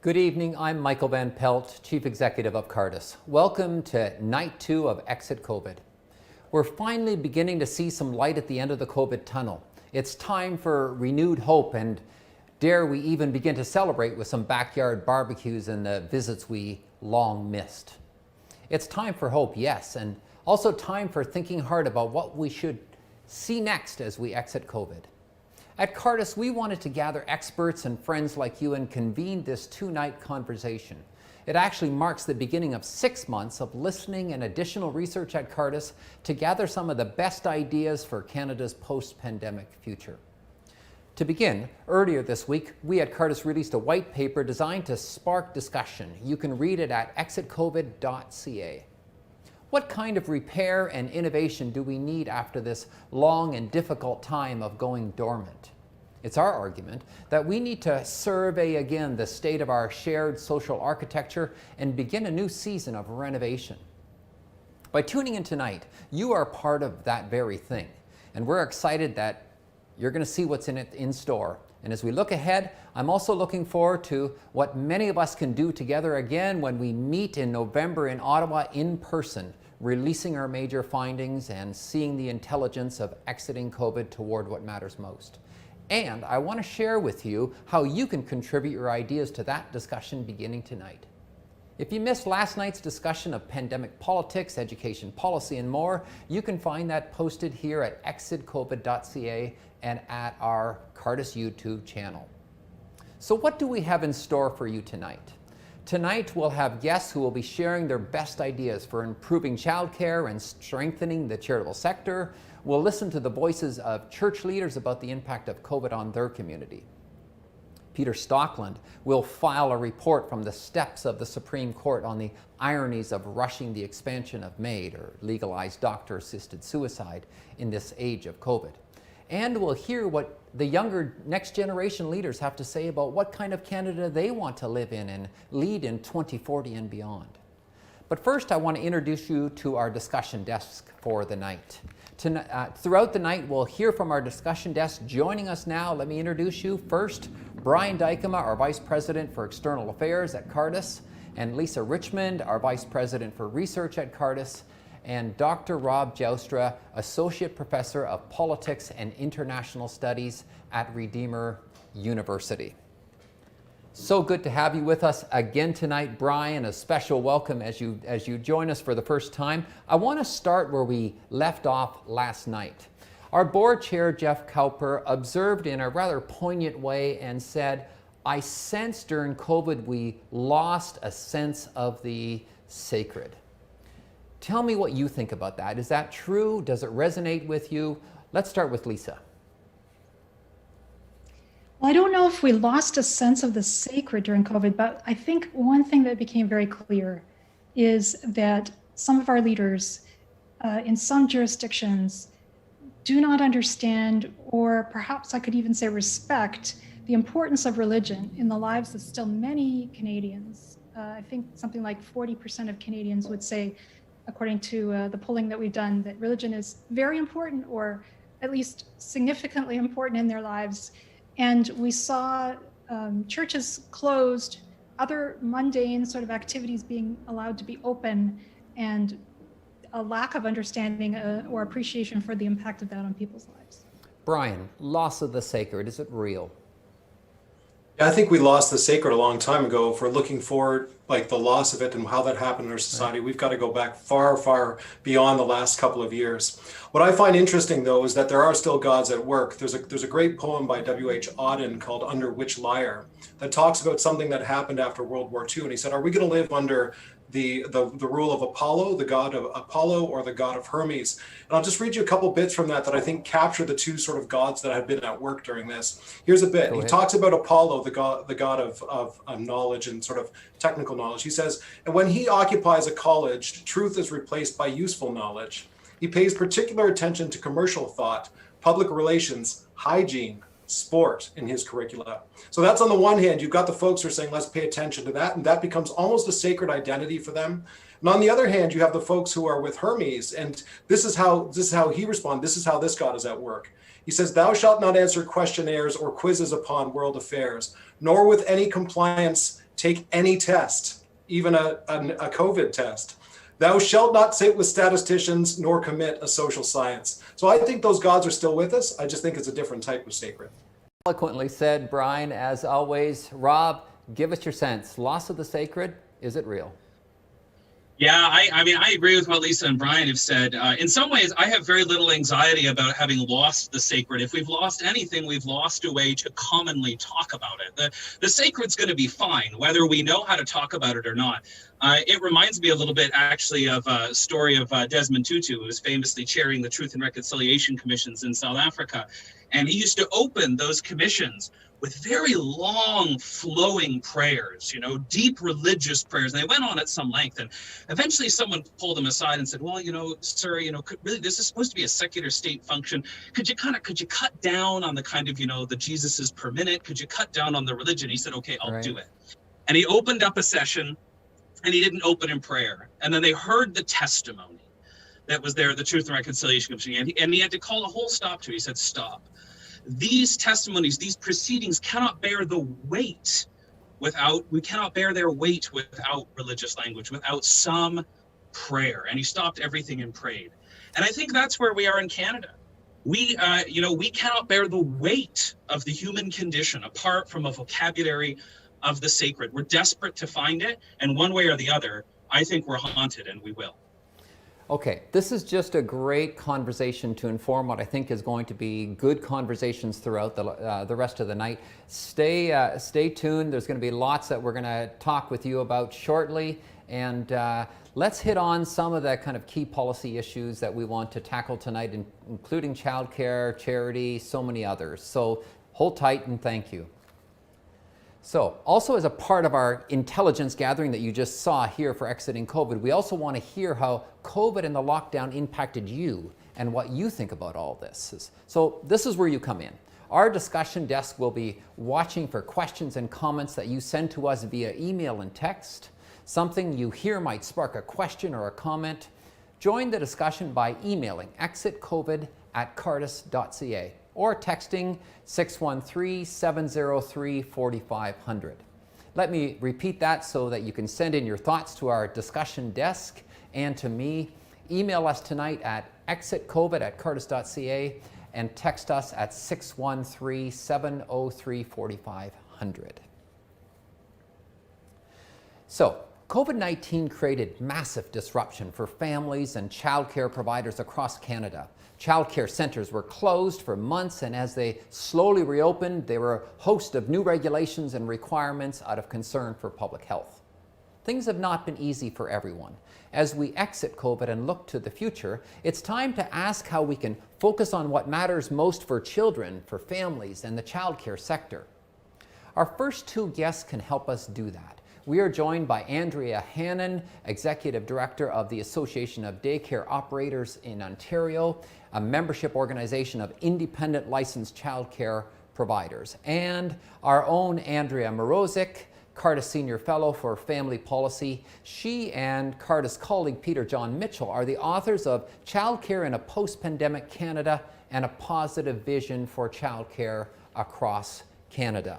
Good evening, I'm Michael Van Pelt, Chief Executive of Cardus. Welcome to Night 2 of Exit COVID. We're finally beginning to see some light at the end of the COVID tunnel. It's time for renewed hope, and dare we even begin to celebrate with some backyard barbecues and the visits we long missed. It's time for hope, yes, and also time for thinking hard about what we should see next as we exit COVID. At Cardus, we wanted to gather experts and friends like you and convene this two-night conversation. It actually marks the beginning of 6 months of listening and additional research at Cardus to gather some of the best ideas for Canada's post-pandemic future. To begin, earlier this week, we at Cardus released a white paper designed to spark discussion. You can read it at exitcovid.ca. What kind of repair and innovation do we need after this long and difficult time of going dormant? It's our argument that we need to survey again the state of our shared social architecture and begin a new season of renovation. By tuning in tonight, you are part of that very thing, and we're excited that you're going to see what's in store. And as we look ahead, I'm also looking forward to what many of us can do together again when we meet in November in Ottawa in person, releasing our major findings and seeing the intelligence of exiting COVID toward what matters most. And I want to share with you how you can contribute your ideas to that discussion beginning tonight. If you missed last night's discussion of pandemic politics, education policy, and more, you can find that posted here at exitcovid.ca and at our Cardus YouTube channel. So what do we have in store for you tonight? Tonight, we'll have guests who will be sharing their best ideas for improving childcare and strengthening the charitable sector. We'll listen to the voices of church leaders about the impact of COVID on their community. Peter Stockland will file a report from the steps of the Supreme Court on the ironies of rushing the expansion of MAID, or legalized doctor-assisted suicide, in this age of COVID. And we'll hear what the younger next generation leaders have to say about what kind of Canada they want to live in and lead in 2040 and beyond. But first, I want to introduce you to our discussion desk for the night. Throughout the night, we'll hear from our discussion desk. Joining us now, let me introduce you first, Brian Dykema, our Vice President for External Affairs at Cardus, and Lisa Richmond, our Vice President for Research at Cardus, and Dr. Rob Joustra, Associate Professor of Politics and International Studies at Redeemer University. So good to have you with us again tonight, Brian. A special welcome as you join us for the first time. I want to start where we left off last night. Our board chair, Jeff Cowper, observed in a rather poignant way and said, "I sense during COVID we lost a sense of the sacred." Tell me what you think about that. Is that true? Does it resonate with you? Let's start with Lisa. Well, I don't know if we lost a sense of the sacred during COVID, but I think one thing that became very clear is that some of our leaders in some jurisdictions do not understand, or perhaps I could even say respect, the importance of religion in the lives of still many Canadians. I think something like 40% of Canadians would say, according to the polling that we've done, that religion is very important, or at least significantly important in their lives. And we saw churches closed, other mundane sort of activities being allowed to be open, and a lack of understanding or appreciation for the impact of that on people's lives. Brian, loss of the sacred, is it real? Yeah, I think we lost the sacred a long time ago. If we're looking forward, like the loss of it and how that happened in our society, we've got to go back far, far beyond the last couple of years. What I find interesting, though, is that there are still gods at work. There's a great poem by W.H. Auden called Under Which Lyre that talks about something that happened after World War II. And he said, are we going to live under the rule of Apollo, the god of Apollo, or the god of Hermes? And I'll just read you a couple bits from that I think capture the two sort of gods that have been at work during this. Here's a bit. He talks about Apollo, the god of knowledge and sort of technical knowledge. He says, and when he occupies a college, truth is replaced by useful knowledge. He pays particular attention to commercial thought, public relations, hygiene, sport in his curricula. So that's on the one hand, you've got the folks who are saying, let's pay attention to that. And that becomes almost a sacred identity for them. And on the other hand, you have the folks who are with Hermes. And this is how he responds. This is how this god is at work. He says, thou shalt not answer questionnaires or quizzes upon world affairs, nor with any compliance take any test, even a COVID test. Thou shalt not sit with statisticians nor commit a social science. So I think those gods are still with us. I just think it's a different type of sacred. Eloquently said, Brian, as always. Rob, give us your sense. Loss of the sacred, is it real? Yeah, I mean, I agree with what Lisa and Brian have said. In some ways, I have very little anxiety about having lost the sacred. If we've lost anything, we've lost a way to commonly talk about it. The sacred's going to be fine, whether we know how to talk about it or not. It reminds me a little bit, actually, of a story of Desmond Tutu, who was famously chairing the Truth and Reconciliation Commissions in South Africa. And he used to open those commissions with very long flowing prayers, deep religious prayers. And they went on at some length. And eventually someone pulled him aside and said, well, sir, really, this is supposed to be a secular state function. Could you cut down on the kind of, the Jesuses per minute? Could you cut down on the religion? He said, okay, I'll do it. And he opened up a session and he didn't open in prayer. And then they heard the testimony that was there, the Truth and Reconciliation Commission. And he had to call a whole stop to it. He said, stop. These testimonies, these proceedings cannot bear the weight we cannot bear their weight without religious language, without some prayer. And he stopped everything and prayed. And I think that's where we are in Canada. We cannot bear the weight of the human condition apart from a vocabulary of the sacred. We're desperate to find it. And one way or the other, I think we're haunted, and we will. Okay, this is just a great conversation to inform what I think is going to be good conversations throughout the rest of the night. Stay tuned. There's going to be lots that we're going to talk with you about shortly. And let's hit on some of the kind of key policy issues that we want to tackle tonight, including childcare, charity, so many others. So hold tight and thank you. So also as a part of our intelligence gathering that you just saw here for Exiting COVID, we also want to hear how COVID and the lockdown impacted you and what you think about all this. So this is where you come in. Our discussion desk will be watching for questions and comments that you send to us via email and text. Something you hear might spark a question or a comment. Join the discussion by emailing exitcovid@cardus.ca. or texting 613-703-4500. Let me repeat that so that you can send in your thoughts to our discussion desk and to me. Email us tonight at exitcovid@cardus.ca and text us at 613-703-4500. So, COVID-19 created massive disruption for families and childcare providers across Canada. Childcare centres were closed for months, and as they slowly reopened, there were a host of new regulations and requirements out of concern for public health. Things have not been easy for everyone. As we exit COVID and look to the future, it's time to ask how we can focus on what matters most for children, for families, and the childcare sector. Our first two guests can help us do that. We are joined by Andrea Hannon, Executive Director of the Association of Daycare Operators in Ontario, a membership organization of independent licensed childcare providers, and our own Andrea Morozic, Cardus Senior Fellow for Family Policy. She and Cardus colleague Peter John Mitchell are the authors of Childcare in a Post-Pandemic Canada and a Positive Vision for Childcare Across Canada.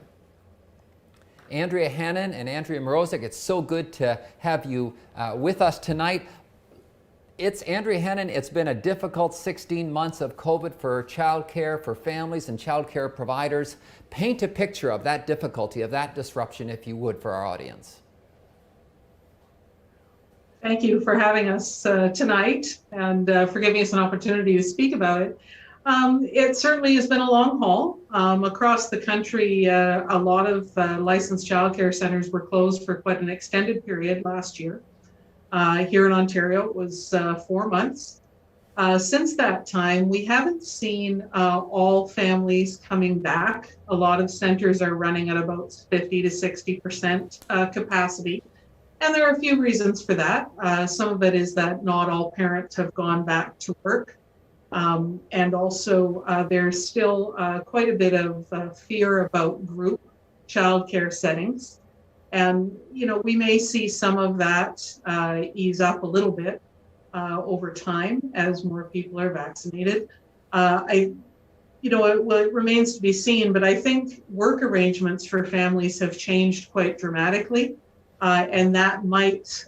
Andrea Hannon and Andrea Morozic, it's so good to have you with us tonight. It's Andrea Hannon. It's been a difficult 16 months of COVID for childcare, for families and childcare providers. Paint a picture of that difficulty, of that disruption, if you would, for our audience. Thank you for having us tonight and for giving us an opportunity to speak about it. It certainly has been a long haul. Across the country, a lot of licensed childcare centres were closed for quite an extended period last year. Here in Ontario, it was 4 months. Since that time, we haven't seen all families coming back. A lot of centres are running at about 50 to 60% capacity. And there are a few reasons for that. Some of it is that not all parents have gone back to work. And also there's still quite a bit of fear about group childcare settings. And, we may see some of that ease up a little bit over time as more people are vaccinated. it remains to be seen, but I think work arrangements for families have changed quite dramatically, and that might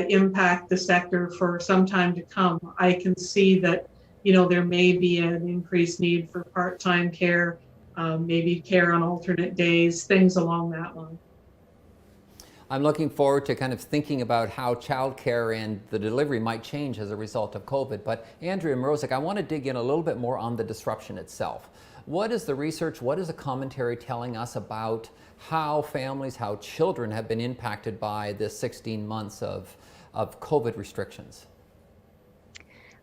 impact the sector for some time to come. I can see that, there may be an increased need for part-time care, maybe care on alternate days, things along that line. I'm looking forward to kind of thinking about how childcare and the delivery might change as a result of COVID. But Andrea Mrozek, I want to dig in a little bit more on the disruption itself. What is the research, what is the commentary telling us about how families, how children have been impacted by this 16 months of COVID restrictions?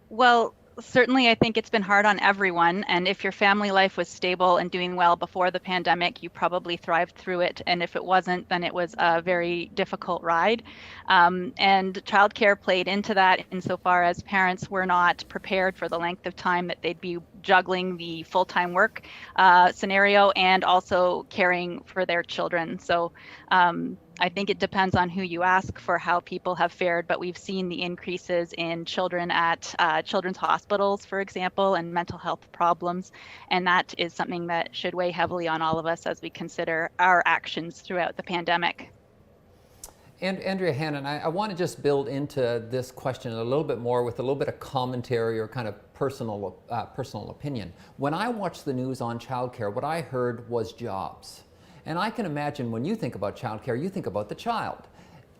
Well, certainly I think it's been hard on everyone, and if your family life was stable and doing well before the pandemic, you probably thrived through it, and if it wasn't, then it was a very difficult ride. And childcare played into that insofar as parents were not prepared for the length of time that they'd be juggling the full-time work scenario and also caring for their children. So I think it depends on who you ask for how people have fared, but we've seen the increases in children at children's hospitals, for example, and mental health problems. And that is something that should weigh heavily on all of us as we consider our actions throughout the pandemic. And Andrea Hannon, I want to just build into this question a little bit more with a little bit of commentary or kind of personal opinion. When I watched the news on childcare, what I heard was jobs. And I can imagine when you think about childcare, you think about the child.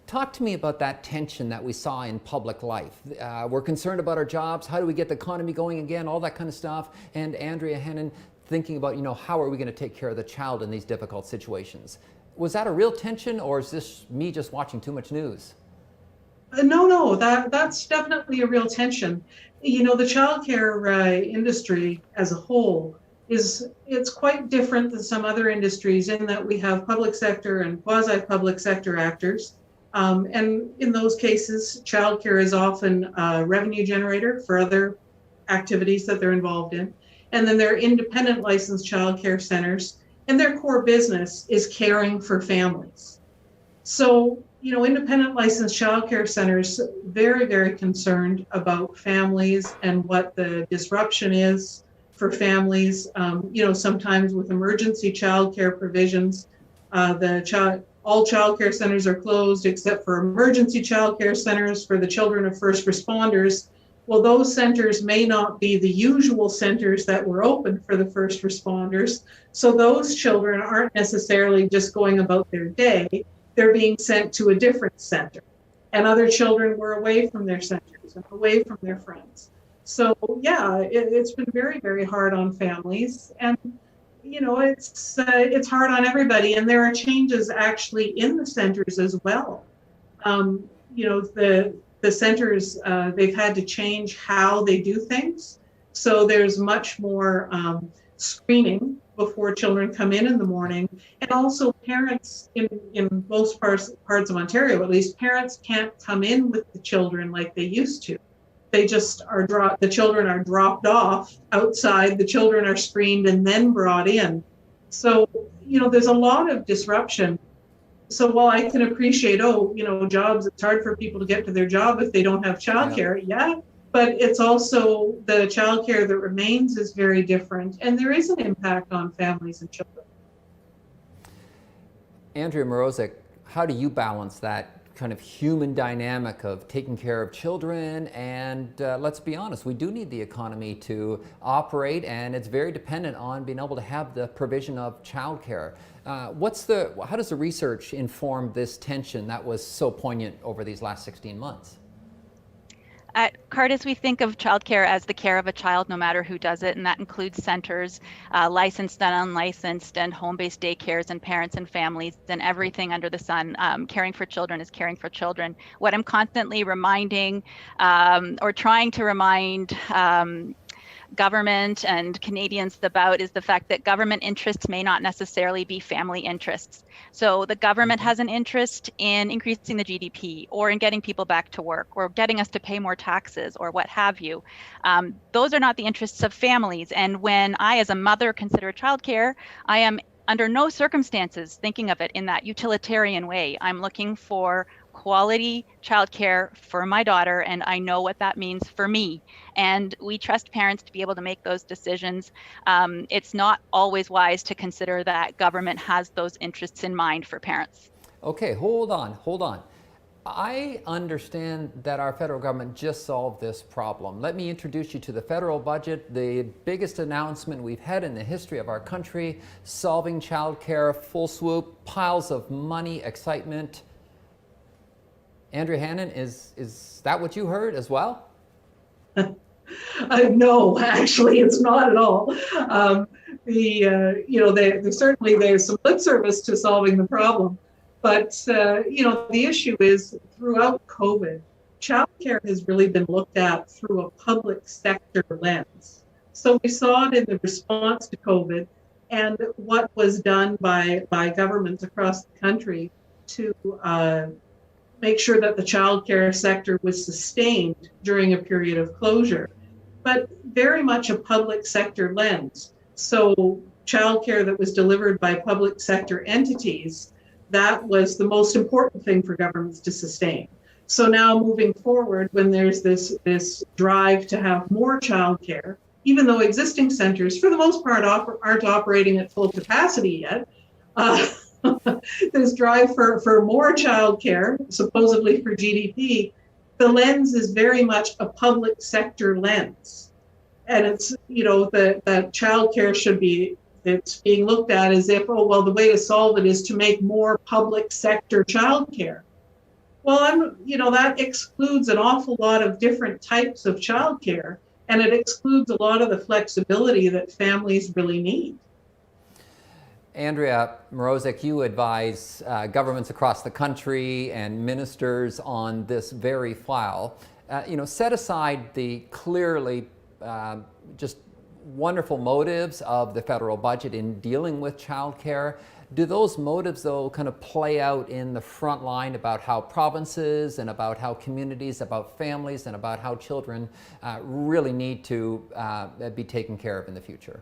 Talk to me about that tension that we saw in public life. We're concerned about our jobs. How do we get the economy going again? All that kind of stuff. And Andrea Hannon thinking about, how are we going to take care of the child in these difficult situations? Was that a real tension, or is this me just watching too much news? No, that's definitely a real tension. The childcare industry as a whole it's quite different than some other industries in that we have public sector and quasi-public sector actors. And in those cases, childcare is often a revenue generator for other activities that they're involved in. And then there are independent licensed childcare centers, and their core business is caring for families. So, independent licensed childcare centers, very, very concerned about families and what the disruption is for families. Sometimes with emergency childcare provisions, all childcare centers are closed except for emergency childcare centers for the children of first responders. Well, those centers may not be the usual centers that were open for the first responders. So those children aren't necessarily just going about their day. They're being sent to a different center. And other children were away from their centers and away from their friends. So yeah, it's been very, very hard on families, and it's hard on everybody. And there are changes actually in the centers as well. The centers, they've had to change how they do things. So there's much more screening before children come in the morning, and also parents in most parts of Ontario, at least, parents can't come in with the children like they used to. They just are the children are dropped off outside, the children are screened and then brought in. So, there's a lot of disruption. So while I can appreciate, jobs, it's hard for people to get to their job if they don't have childcare, yeah, but it's also the childcare that remains is very different, and there is an impact on families and children. Andrea Mrozek, how do you balance that kind of human dynamic of taking care of children? And let's be honest, we do need the economy to operate, and it's very dependent on being able to have the provision of childcare. How does the research inform this tension that was so poignant over these last 16 months? At Cardus, we think of childcare as the care of a child, no matter who does it, and that includes centers, licensed and unlicensed, and home-based daycares, and parents and families, and everything under the sun. Caring for children is caring for children. What I'm constantly reminding or trying to remind government and Canadians about is the fact that government interests may not necessarily be family interests. So the government has an interest in increasing the GDP, or in getting people back to work, or getting us to pay more taxes, or what have you. Those are not the interests of families. And when I, as a mother, consider childcare, I am under no circumstances thinking of it in that utilitarian way. I'm looking for quality childcare for my daughter, and I know what that means for me. And we trust parents to be able to make those decisions. It's not always wise to consider that government has those interests in mind for parents. Okay, hold on. I understand that our federal government just solved this problem. Let me introduce you to the federal budget, the biggest announcement we've had in the history of our country, solving childcare, full swoop, piles of money, excitement. Andrea Hannon, is that what you heard as well? No, actually, it's not at all. Certainly there's some lip service to solving the problem, but the issue is throughout COVID, childcare has really been looked at through a public sector lens. So we saw it in the response to COVID and what was done by governments across the country to make sure that the childcare sector was sustained during a period of closure, but very much a public sector lens. So childcare that was delivered by public sector entities, that was the most important thing for governments to sustain. So now moving forward, when there's this drive to have more childcare, even though existing centers, for the most part, aren't operating at full capacity yet, this drive for more childcare, supposedly for GDP, the lens is very much a public sector lens. And it's, that childcare should be, it's being looked at as if, the way to solve it is to make more public sector childcare. Well, that excludes an awful lot of different types of childcare, and it excludes a lot of the flexibility that families really need. Andrea Mrozek, you advise governments across the country and ministers on this very file. Set aside the clearly just wonderful motives of the federal budget in dealing with childcare. Do those motives, though, kind of play out in the front line about how provinces and about how communities, about families, and about how children really need to be taken care of in the future?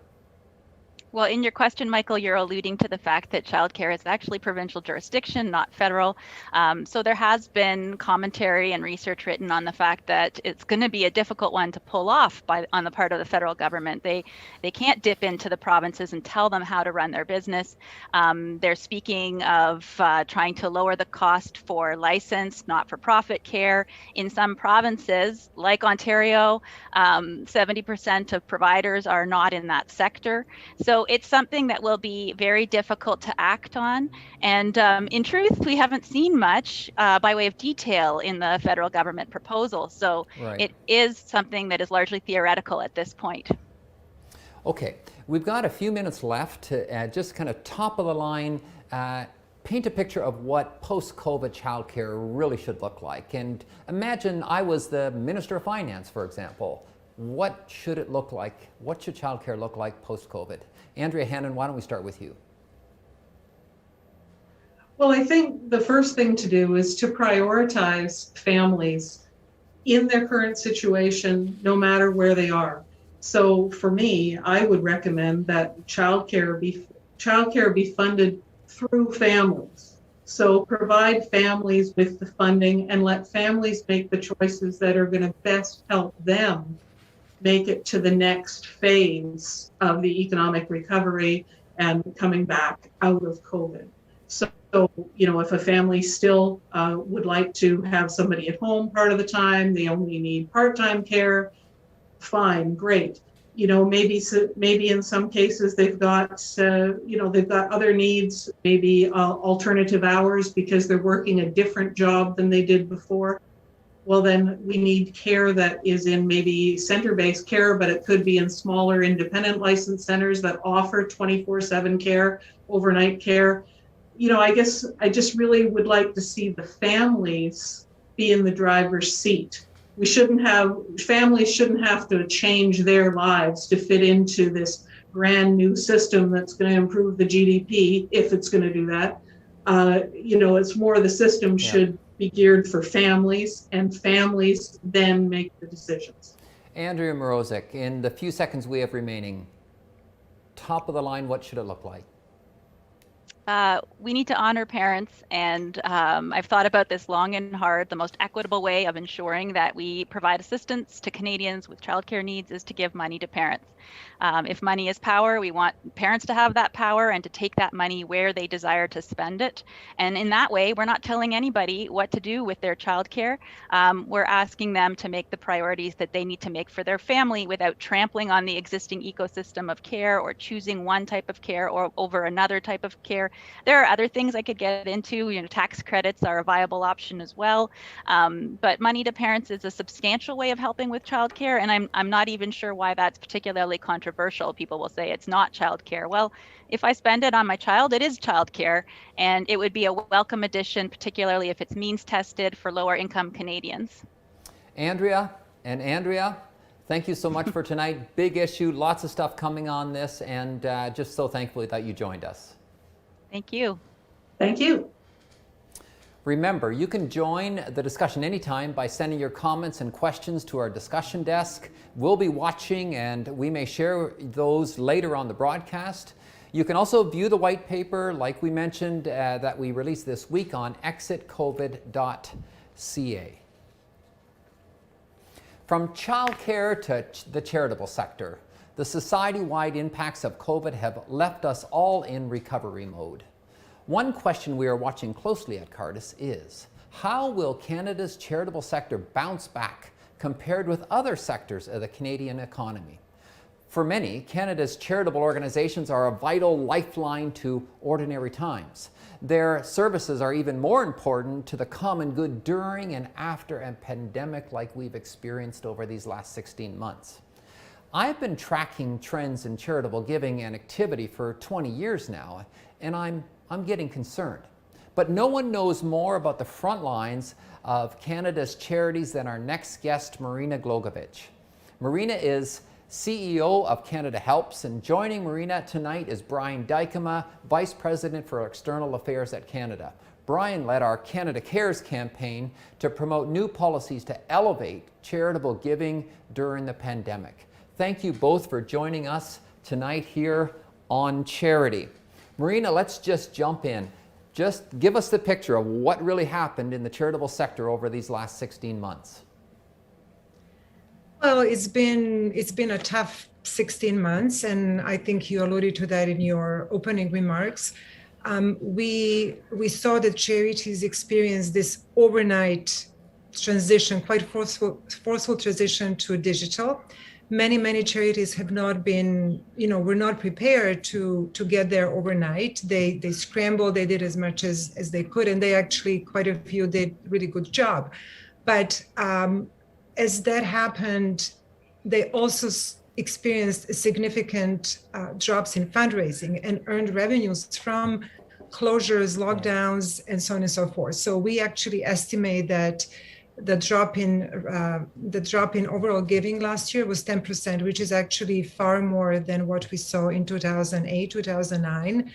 Well, in your question, Michael, you're alluding to the fact that childcare is actually provincial jurisdiction, not federal. So there has been commentary and research written on the fact that it's going to be a difficult one to pull off on the part of the federal government. They can't dip into the provinces and tell them how to run their business. They're speaking of trying to lower the cost for licensed, not-for-profit care. In some provinces, like Ontario, 70% of providers are not in that sector. So it's something that will be very difficult to act on. And in truth, we haven't seen much by way of detail in the federal government proposal. So Right. It is something that is largely theoretical at this point. Okay, we've got a few minutes left to just kind of top of the line, paint a picture of what post-COVID childcare really should look like. And imagine I was the Minister of Finance, for example. What should it look like? What should childcare look like post-COVID? Andrea Hannon, why don't we start with you? Well, I think the first thing to do is to prioritize families in their current situation, no matter where they are. So for me, I would recommend that childcare be funded through families. So provide families with the funding and let families make the choices that are going to best help them make it to the next phase of the economic recovery and coming back out of COVID. So, if a family still would like to have somebody at home part of the time, they only need part-time care, fine, great. Maybe in some cases they've got other needs, maybe alternative hours because they're working a different job than they did before. Well, then we need care that is in maybe center-based care, but it could be in smaller independent licensed centers that offer 24/7 care, overnight care. I guess I just really would like to see the families be in the driver's seat. Families shouldn't have to change their lives to fit into this brand new system that's going to improve the GDP, if it's going to do that. It's more the system should be geared for families, and families then make the decisions. Andrea Mrozek, in the few seconds we have remaining, top of the line, what should it look like? We need to honor parents, and I've thought about this long and hard. The most equitable way of ensuring that we provide assistance to Canadians with childcare needs is to give money to parents. If money is power, we want parents to have that power and to take that money where they desire to spend it. And in that way, we're not telling anybody what to do with their childcare. We're asking them to make the priorities that they need to make for their family without trampling on the existing ecosystem of care or choosing one type of care or over another type of care. There are other things I could get into. Tax credits are a viable option as well. But money to parents is a substantial way of helping with childcare, and I'm not even sure why that's particularly controversial. People will say it's not childcare. Well, if I spend it on my child, it is childcare, and it would be a welcome addition, particularly if it's means tested for lower income Canadians. Andrea, thank you so much for tonight. Big issue, lots of stuff coming on this, and just so thankful that you joined us. Thank you. Thank you. Remember, you can join the discussion anytime by sending your comments and questions to our discussion desk. We'll be watching, and we may share those later on the broadcast. You can also view the white paper, like we mentioned, that we released this week on exitcovid.ca. From childcare to the charitable sector, the society-wide impacts of COVID have left us all in recovery mode. One question we are watching closely at Cardus is, how will Canada's charitable sector bounce back compared with other sectors of the Canadian economy? For many, Canada's charitable organizations are a vital lifeline to ordinary times. Their services are even more important to the common good during and after a pandemic like we've experienced over these last 16 months. I've been tracking trends in charitable giving and activity for 20 years now, and I'm getting concerned. But no one knows more about the front lines of Canada's charities than our next guest, Marina Glogovich. Marina is CEO of Canada Helps, and joining Marina tonight is Brian Dykema, Vice President for External Affairs at Canada. Brian led our Canada Cares campaign to promote new policies to elevate charitable giving during the pandemic. Thank you both for joining us tonight here on Charity. Marina, let's just jump in. Just give us the picture of what really happened in the charitable sector over these last 16 months. Well, it's been a tough 16 months, and I think you alluded to that in your opening remarks. We saw that charities experience this overnight transition, quite forceful transition to digital. Many charities have not been, were not prepared to get there overnight. They scrambled, they did as much as they could, and they actually, quite a few did really good job. But as that happened, they also experienced significant drops in fundraising and earned revenues from closures, lockdowns, and so on and so forth. So we actually estimate that the drop in overall giving last year was 10%, which is actually far more than what we saw in 2008, 2009.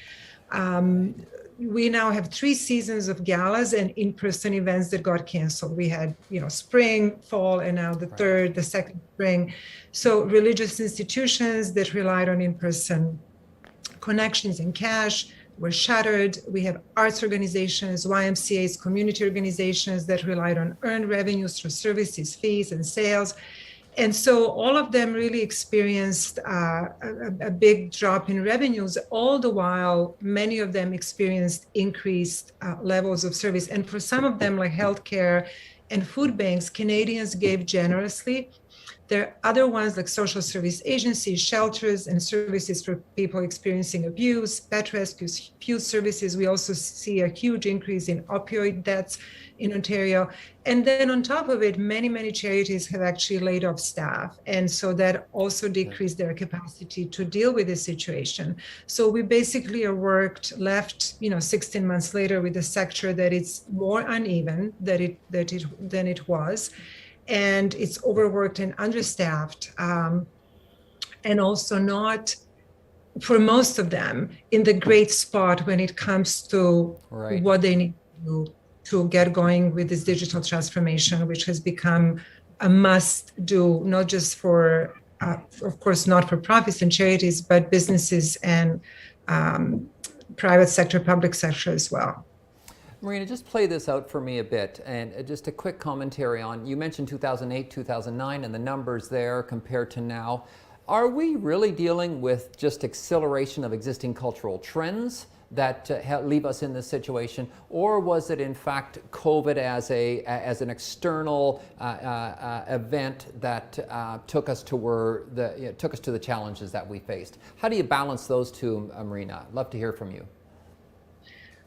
We now have 3 seasons of galas and in-person events that got canceled. We had, spring, fall, and now the second spring. So religious institutions that relied on in-person connections and cash were shuttered. We have arts organizations, YMCAs, community organizations that relied on earned revenues through services, fees, and sales. And so all of them really experienced a big drop in revenues, all the while many of them experienced increased levels of service. And for some of them, like healthcare and food banks, Canadians gave generously. There are other ones like social service agencies, shelters, and services for people experiencing abuse, pet rescues, youth services. We also see a huge increase in opioid deaths in Ontario. And then on top of it, many charities have actually laid off staff. And so that also decreased their capacity to deal with this situation. So we basically are left 16 months later with a sector that is more uneven than it was. And it's overworked and understaffed, and also not, for most of them, in the great spot when it comes to what they need to get going with this digital transformation, which has become a must do, not just for, of course, not for profits and charities, but businesses and private sector, public sector as well. Marina, just play this out for me a bit, and just a quick commentary on, you mentioned 2008, 2009, and the numbers there compared to now. Are we really dealing with just acceleration of existing cultural trends that leave us in this situation, or was it in fact COVID as an external event that took us to the challenges that we faced? How do you balance those two, Marina? I'd love to hear from you.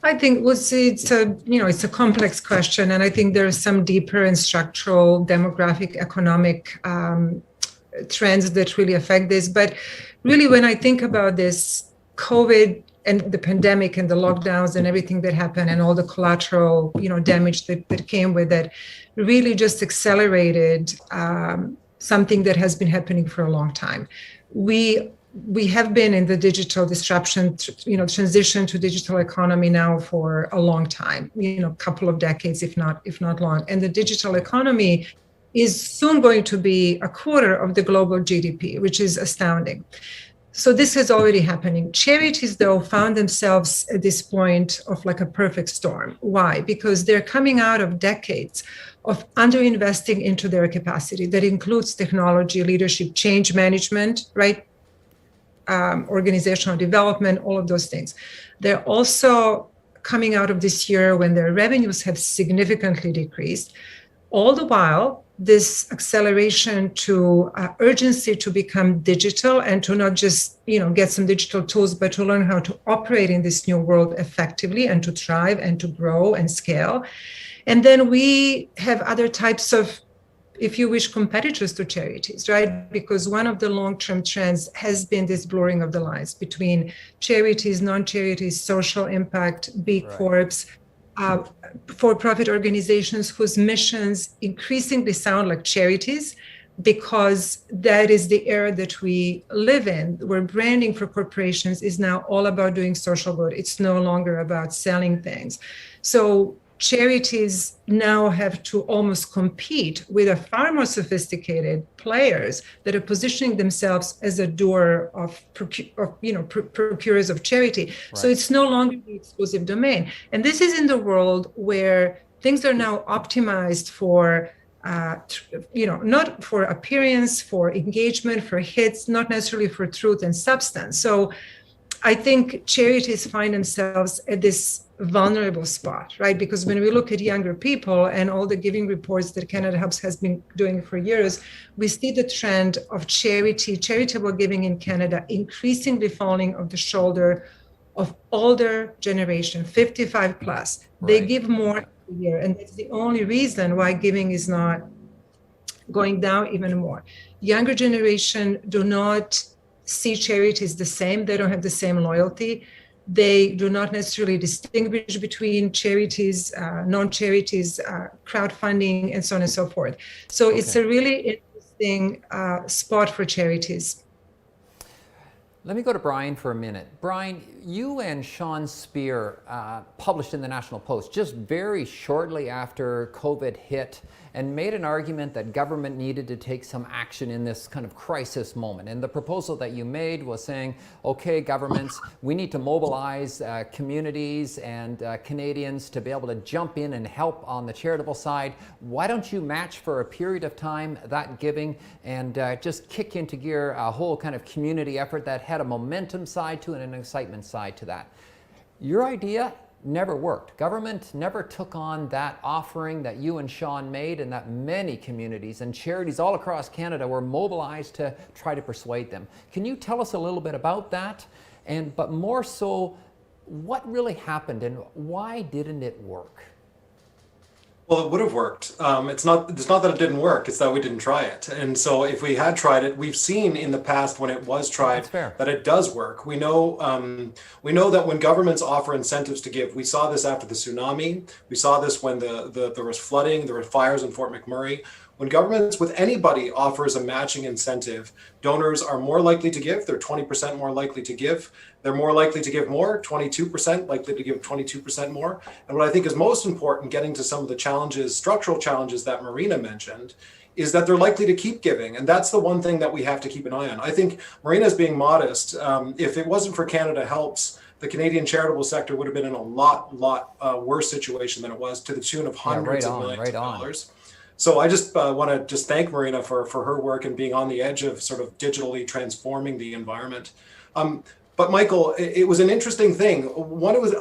I think it's a complex question, and I think there are some deeper and structural demographic, economic trends that really affect this. But really, when I think about this, COVID and the pandemic and the lockdowns and everything that happened and all the collateral, damage that came with it, really just accelerated something that has been happening for a long time. We have been in the digital disruption, transition to digital economy now for a long time, a couple of decades, if not long. And the digital economy is soon going to be a quarter of the global GDP, which is astounding. So this is already happening. Charities, though, found themselves at this point of like a perfect storm. Why? Because they're coming out of decades of underinvesting into their capacity. That includes technology, leadership, change management, right? Organizational development, all of those things. They're also coming out of this year when their revenues have significantly decreased. All the while, this acceleration to urgency to become digital and to not just get some digital tools, but to learn how to operate in this new world effectively and to thrive and to grow and scale. And then we have other types of, if you wish, competitors to charities, right? Because one of the long-term trends has been this blurring of the lines between charities, non-charities, social impact, B Corps, for-profit organizations whose missions increasingly sound like charities, because that is the era that we live in, where branding for corporations is now all about doing social good. It's no longer about selling things. So charities now have to almost compete with a far more sophisticated players that are positioning themselves as a doer of procurers of charity. Right. So it's no longer the exclusive domain. And this is in the world where things are now optimized for, not for appearance, for engagement, for hits, not necessarily for truth and substance. So I think charities find themselves at this vulnerable spot, right? Because when we look at younger people and all the giving reports that Canada Helps has been doing for years, we see the trend of charitable giving in Canada increasingly falling on the shoulder of older generation, 55 plus. Right. They give more every year, and that's the only reason why giving is not going down even more. Younger generation do not see charities the same. They don't have the same loyalty. They do not necessarily distinguish between charities, non-charities, crowdfunding, and so on and so forth. So It's a really interesting spot for charities. Let me go to Brian for a minute. Brian, you and Sean Speer published in the National Post just very shortly after COVID hit and made an argument that government needed to take some action in this kind of crisis moment. And the proposal that you made was saying, okay, governments, we need to mobilize communities and Canadians to be able to jump in and help on the charitable side. Why don't you match for a period of time that giving and just kick into gear a whole kind of community effort that had a momentum side to it and an excitement side to that? Your idea never worked. Government never took on that offering that you and Sean made, and that many communities and charities all across Canada were mobilized to try to persuade them. Can you tell us a little bit about that? But more so, what really happened and why didn't it work? Well, it would have worked. It's not that it didn't work, it's that we didn't try it. And so if we had tried it, we've seen in the past when it was tried that it does work. We know that when governments offer incentives to give, we saw this after the tsunami. We saw this when there was flooding, there were fires in Fort McMurray. When governments with anybody offers a matching incentive, donors are more likely to give. They're 20% more likely to give. They're more likely to give more, 22% likely to give 22% more. And what I think is most important, getting to some of the challenges, structural challenges that Marina mentioned, is that they're likely to keep giving. And that's the one thing that we have to keep an eye on. I think Marina's being modest. If it wasn't for Canada Helps, the Canadian charitable sector would have been in a lot worse situation than it was, to the tune of hundreds of millions of dollars. So I just want to just thank Marina for her work and being on the edge of sort of digitally transforming the environment. But Michael, it was an interesting thing.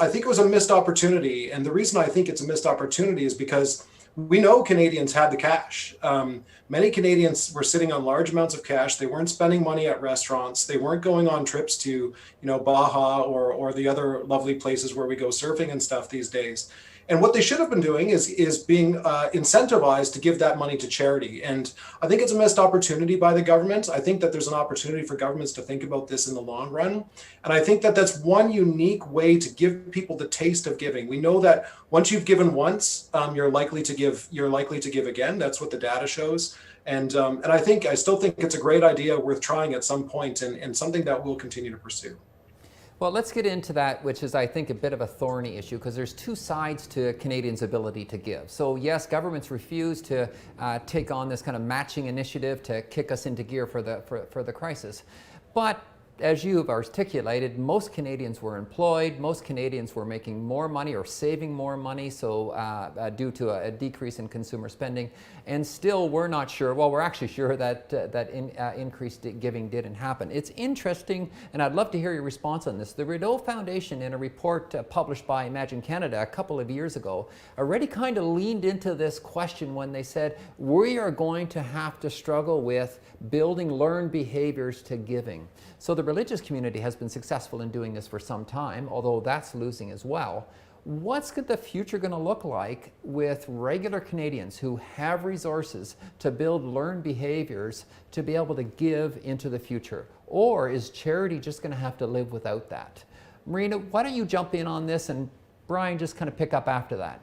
I think it was a missed opportunity. And the reason I think it's a missed opportunity is because we know Canadians had the cash. Many Canadians were sitting on large amounts of cash. They weren't spending money at restaurants. They weren't going on trips to, Baja or the other lovely places where we go surfing and stuff these days. And what they should have been doing is being incentivized to give that money to charity. And I think it's a missed opportunity by the government. I think that there's an opportunity for governments to think about this in the long run. And I think that that's one unique way to give people the taste of giving. We know that once you've given once, you're likely to give again. That's what the data shows. And I still think it's a great idea worth trying at some point, and something that we'll continue to pursue. Well, let's get into that, which is, I think, a bit of a thorny issue, because there's two sides to Canadians' ability to give. So yes, governments refuse to take on this kind of matching initiative to kick us into gear for the crisis. But as you've articulated, most Canadians were employed, most Canadians were making more money or saving more money, so due to a decrease in consumer spending, and still we're not sure, well, we're actually sure that increased giving didn't happen. It's interesting, and I'd love to hear your response on this. The Rideau Foundation, in a report published by Imagine Canada a couple of years ago, already kind of leaned into this question when they said, we are going to have to struggle with building learned behaviors to giving. So the religious community has been successful in doing this for some time, although that's losing as well. What's the future going to look like with regular Canadians who have resources to build learned behaviors to be able to give into the future? Or is charity just going to have to live without that? Marina, why don't you jump in on this, and Brian, just kind of pick up after that.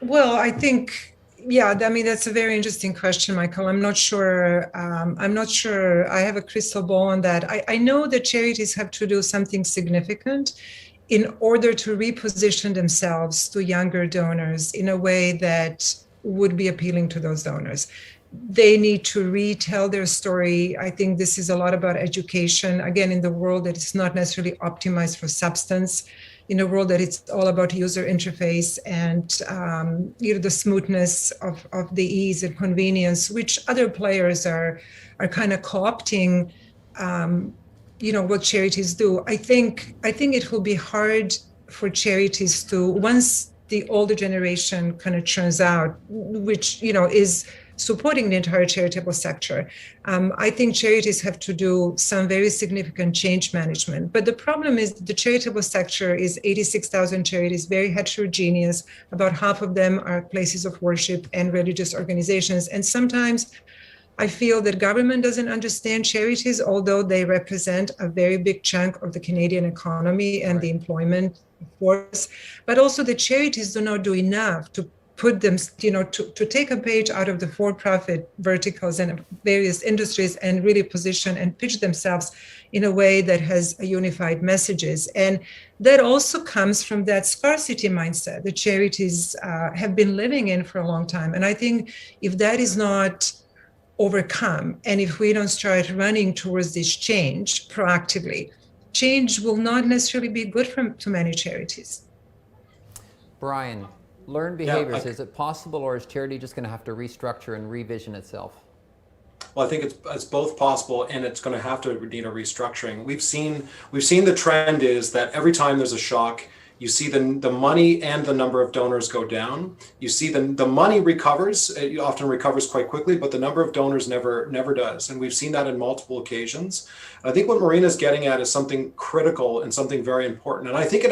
Well, I think, yeah, I mean, that's a very interesting question, Michael. I'm not sure I have a crystal ball on that. I know that charities have to do something significant in order to reposition themselves to younger donors in a way that would be appealing to those donors. They need to retell their story. I think this is a lot about education, again, in the world that is not necessarily optimized for substance, in a world that it's all about user interface and the smoothness of the ease and convenience, which other players are kind of co-opting, what charities do. I think it will be hard for charities to, once the older generation kind of churns out, which is supporting the entire charitable sector. I think charities have to do some very significant change management. But the problem is the charitable sector is 86,000 charities, very heterogeneous. About half of them are places of worship and religious organizations. And sometimes I feel that government doesn't understand charities, although they represent a very big chunk of the Canadian economy and the employment force. But also the charities do not do enough to put them, to take a page out of the for-profit verticals and various industries and really position and pitch themselves in a way that has a unified messages. And that also comes from that scarcity mindset that charities have been living in for a long time. And I think if that is not overcome, and if we don't start running towards this change proactively, change will not necessarily be good to many charities. Brian, learned behaviors, is it possible, or is charity just going to have to restructure and revision itself? Well, I think it's both possible, and it's going to have to need a restructuring. We've seen the trend is that every time there's a shock, you see the money and the number of donors go down. You see the money recovers, it often recovers quite quickly, but the number of donors never does. And we've seen that in multiple occasions. I think what Marina's getting at is something critical and something very important. And I think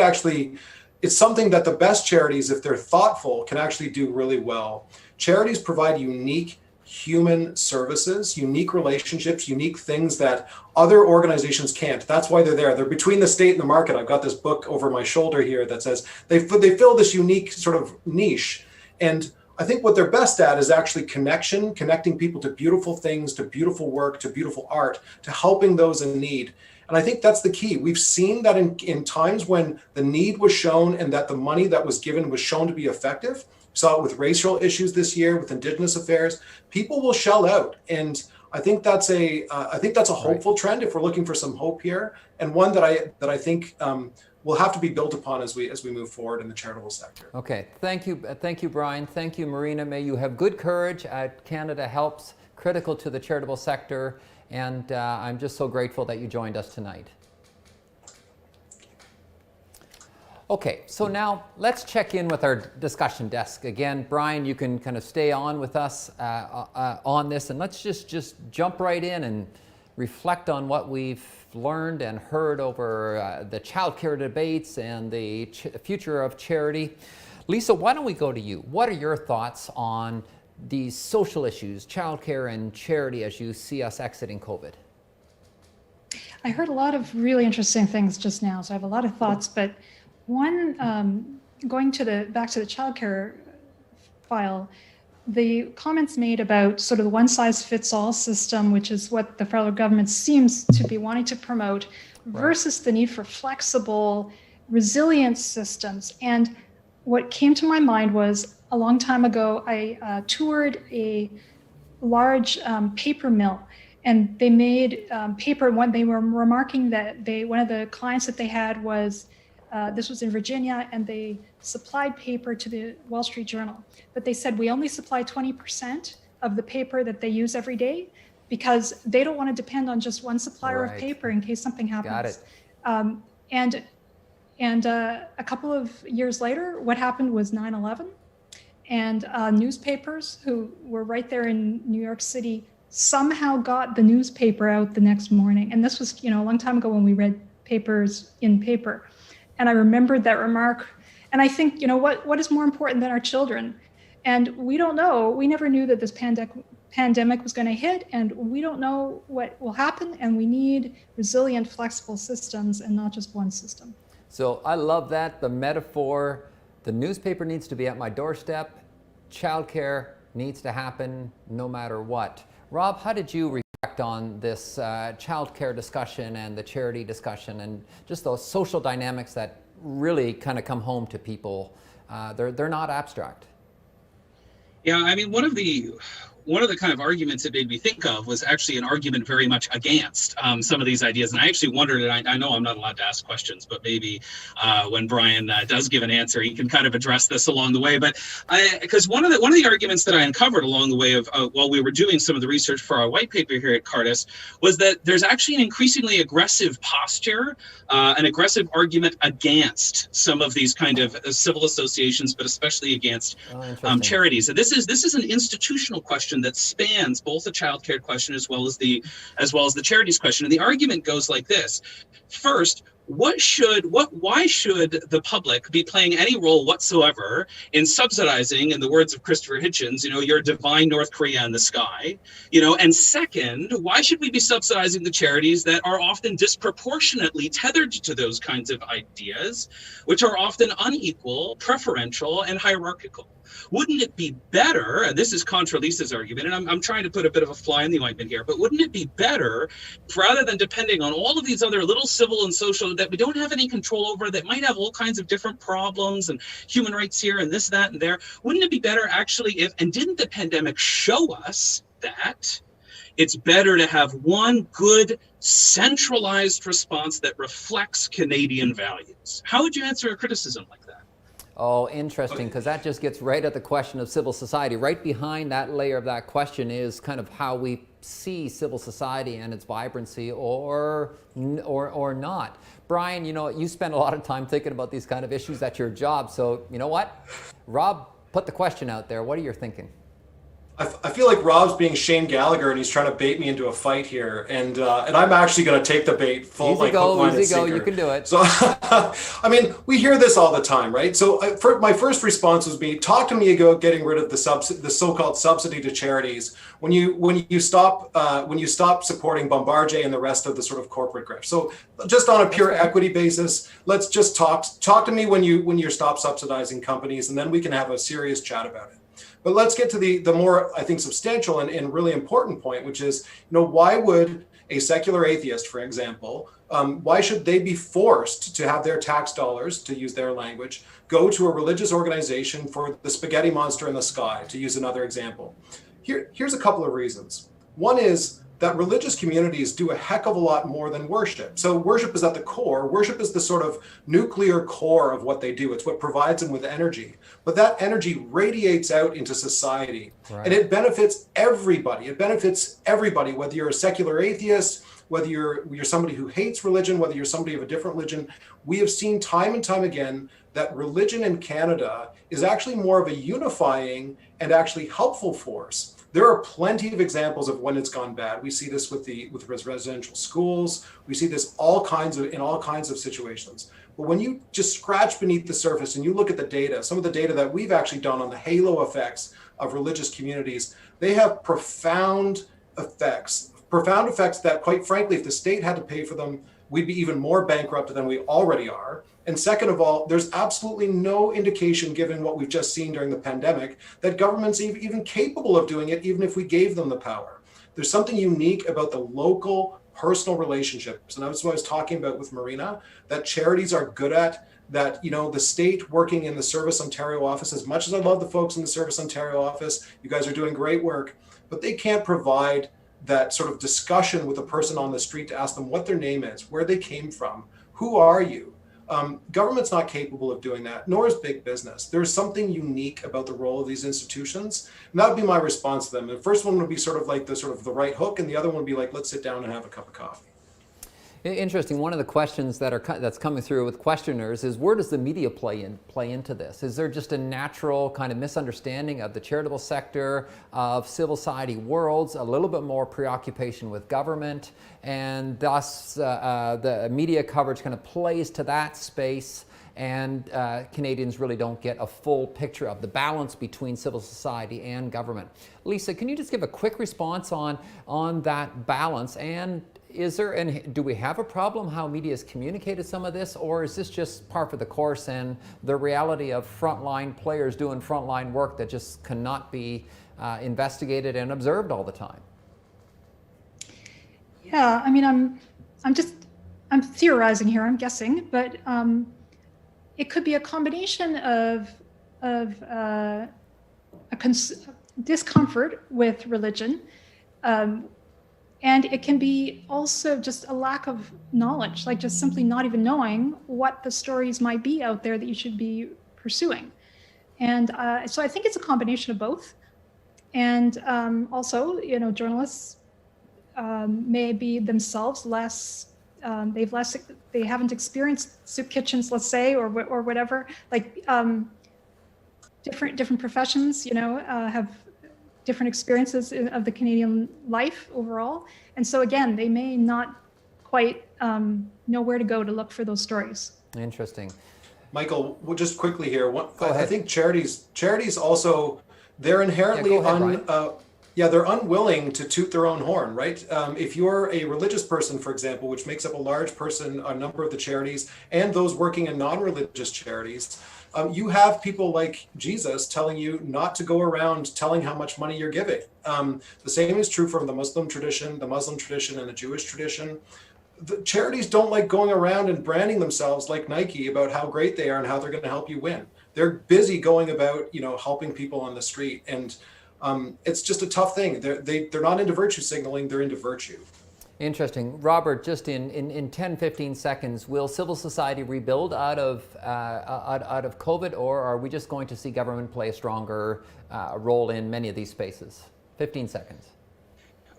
it's something that the best charities, if they're thoughtful, can actually do really well. Charities provide unique human services, unique relationships, unique things that other organizations can't. That's why they're there. They're between the state and the market. I've got this book over my shoulder here that says they fill this unique sort of niche. And I think what they're best at is actually connecting people to beautiful things, to beautiful work, to beautiful art, to helping those in need. And I think that's the key. We've seen that in times when the need was shown and that the money that was given was shown to be effective. We saw it with racial issues this year, with Indigenous affairs. People will shell out. And I think that's a hopeful trend if we're looking for some hope here, and one that I think will have to be built upon as we move forward in the charitable sector. Okay, thank you, Brian. Thank you, Marina. May you have good courage. Canada Helps, critical to the charitable sector, and I'm just so grateful that you joined us tonight. Okay, so now let's check in with our discussion desk. Again, Brian, you can kind of stay on with us on this, and let's just jump right in and reflect on what we've learned and heard over the childcare debates and the future of charity. Lisa, why don't we go to you? What are your thoughts on these social issues, childcare and charity, as you see us exiting COVID? I heard a lot of really interesting things just now, so I have a lot of thoughts, but one, going back to the childcare file, the comments made about sort of the one-size-fits-all system, which is what the federal government seems to be wanting to promote, versus the need for flexible, resilient systems. And what came to my mind was, a long time ago, I toured a large paper mill, and they made paper. When they were remarking that one of the clients that they had was, this was in Virginia, and they supplied paper to the Wall Street Journal. But they said, we only supply 20% of the paper that they use every day, because they don't want to depend on just one supplier of paper in case something happens. Got it. And a couple of years later, what happened was 9/11. And newspapers who were right there in New York City somehow got the newspaper out the next morning. And this was, a long time ago when we read papers in paper. And I remembered that remark. And I think, what is more important than our children? And we don't know. We never knew that this pandemic was going to hit, and we don't know what will happen. And we need resilient, flexible systems and not just one system. So I love that, the metaphor. The newspaper needs to be at my doorstep. Childcare needs to happen no matter what. Rob, how did you reflect on this childcare discussion and the charity discussion and just those social dynamics that really kind of come home to people? They're not abstract. Yeah, I mean, one of the kind of arguments it made me think of was actually an argument very much against some of these ideas. And I actually wondered, and I know I'm not allowed to ask questions, but maybe when Brian does give an answer, he can kind of address this along the way. But because one of the arguments that I uncovered along the way of while we were doing some of the research for our white paper here at Cardus was that there's actually an increasingly aggressive posture, an aggressive argument against some of these kind of civil associations, but especially against charities. And this is an institutional question that spans both the child care question as well as the charities question. And the argument goes like this. First, why should the public be playing any role whatsoever in subsidizing, in the words of Christopher Hitchens, your divine North Korea in the sky? And second, why should we be subsidizing the charities that are often disproportionately tethered to those kinds of ideas, which are often unequal, preferential, and hierarchical? Wouldn't it be better, and this is contra Lisa's argument, and I'm trying to put a bit of a fly in the ointment here, but wouldn't it be better, rather than depending on all of these other little civil and social that we don't have any control over, that might have all kinds of different problems and human rights here and this, that, and there, wouldn't it be better actually and didn't the pandemic show us that it's better to have one good centralized response that reflects Canadian values? How would you answer a criticism like that? Oh, interesting, because that just gets right at the question of civil society. Right behind that layer of that question is kind of how we see civil society and its vibrancy or not. Brian, you spend a lot of time thinking about these kind of issues. That's your job. So you know what? Rob, put the question out there. What are you thinking? I feel like Rob's being Shane Gallagher and he's trying to bait me into a fight here, and I'm actually going to take the bait full, easy go, hook, line, and sinker. You can do it. So, I mean, we hear this all the time, right? So, my first response was talk to me about getting rid of the so-called subsidy to charities when you stop supporting Bombardier and the rest of the sort of corporate grift. So, just on a pure equity basis, let's just talk to me when you stop subsidizing companies, and then we can have a serious chat about it. But let's get to the more, I think, substantial and really important point, which is, why would a secular atheist, for example, why should they be forced to have their tax dollars, to use their language, go to a religious organization for the spaghetti monster in the sky, to use another example? Here's a couple of reasons. One is that religious communities do a heck of a lot more than worship. So worship is at the core. Worship is the sort of nuclear core of what they do. It's what provides them with energy. But that energy radiates out into society. Right. And it benefits everybody. It benefits everybody, whether you're a secular atheist, whether you're somebody who hates religion, whether you're somebody of a different religion. We have seen time and time again that religion in Canada is actually more of a unifying and actually helpful force. There are plenty of examples of when it's gone bad. We see this with residential schools. We see this in all kinds of situations. But when you just scratch beneath the surface and you look at the data, some of the data that we've actually done on the halo effects of religious communities, they have profound effects that, quite frankly, if the state had to pay for them, we'd be even more bankrupt than we already are. And second of all, there's absolutely no indication, given what we've just seen during the pandemic, that government's even capable of doing it, even if we gave them the power. There's something unique about the local personal relationships. And that's what I was talking about with Marina, that charities are good at, that, the state working in the Service Ontario office, as much as I love the folks in the Service Ontario office, you guys are doing great work, but they can't provide that sort of discussion with a person on the street to ask them what their name is, where they came from, who are you? Government's not capable of doing that, nor is big business. There's something unique about the role of these institutions, and that would be my response to them. The first one would be sort of like the right hook, and the other one would be like, let's sit down and have a cup of coffee. Interesting. One of the questions that's coming through with questioners is, where does the media play into this? Is there just a natural kind of misunderstanding of the charitable sector, of civil society worlds, a little bit more preoccupation with government, and thus the media coverage kind of plays to that space, and Canadians really don't get a full picture of the balance between civil society and government. Lisa, can you just give a quick response on that balance? And do we have a problem how media has communicated some of this, or is this just par for the course and the reality of frontline players doing frontline work that just cannot be investigated and observed all the time? Yeah, I mean, I'm theorizing here, I'm guessing, but it could be a combination of discomfort with religion, and it can be also just a lack of knowledge, like just simply not even knowing what the stories might be out there that you should be pursuing. And so I think it's a combination of both. And also, journalists may be themselves they haven't experienced soup kitchens, let's say, or whatever. Like different professions, have different experiences of the Canadian life overall. And so again, they may not quite know where to go to look for those stories. Interesting. Michael, just quickly here, I think charities also, they're inherently they're unwilling to toot their own horn, right? If you're a religious person, for example, which makes up a number of the charities, and those working in non-religious charities, you have people like Jesus telling you not to go around telling how much money you're giving. The same is true from the Muslim tradition, and the Jewish tradition. The charities don't like going around and branding themselves like Nike about how great they are and how they're going to help you win. They're busy going about, helping people on the street. And it's just a tough thing. They're not into virtue signaling, they're into virtue. Interesting. Robert, just in 10, 15 seconds, will civil society rebuild out of COVID, or are we just going to see government play a stronger role in many of these spaces? 15 seconds.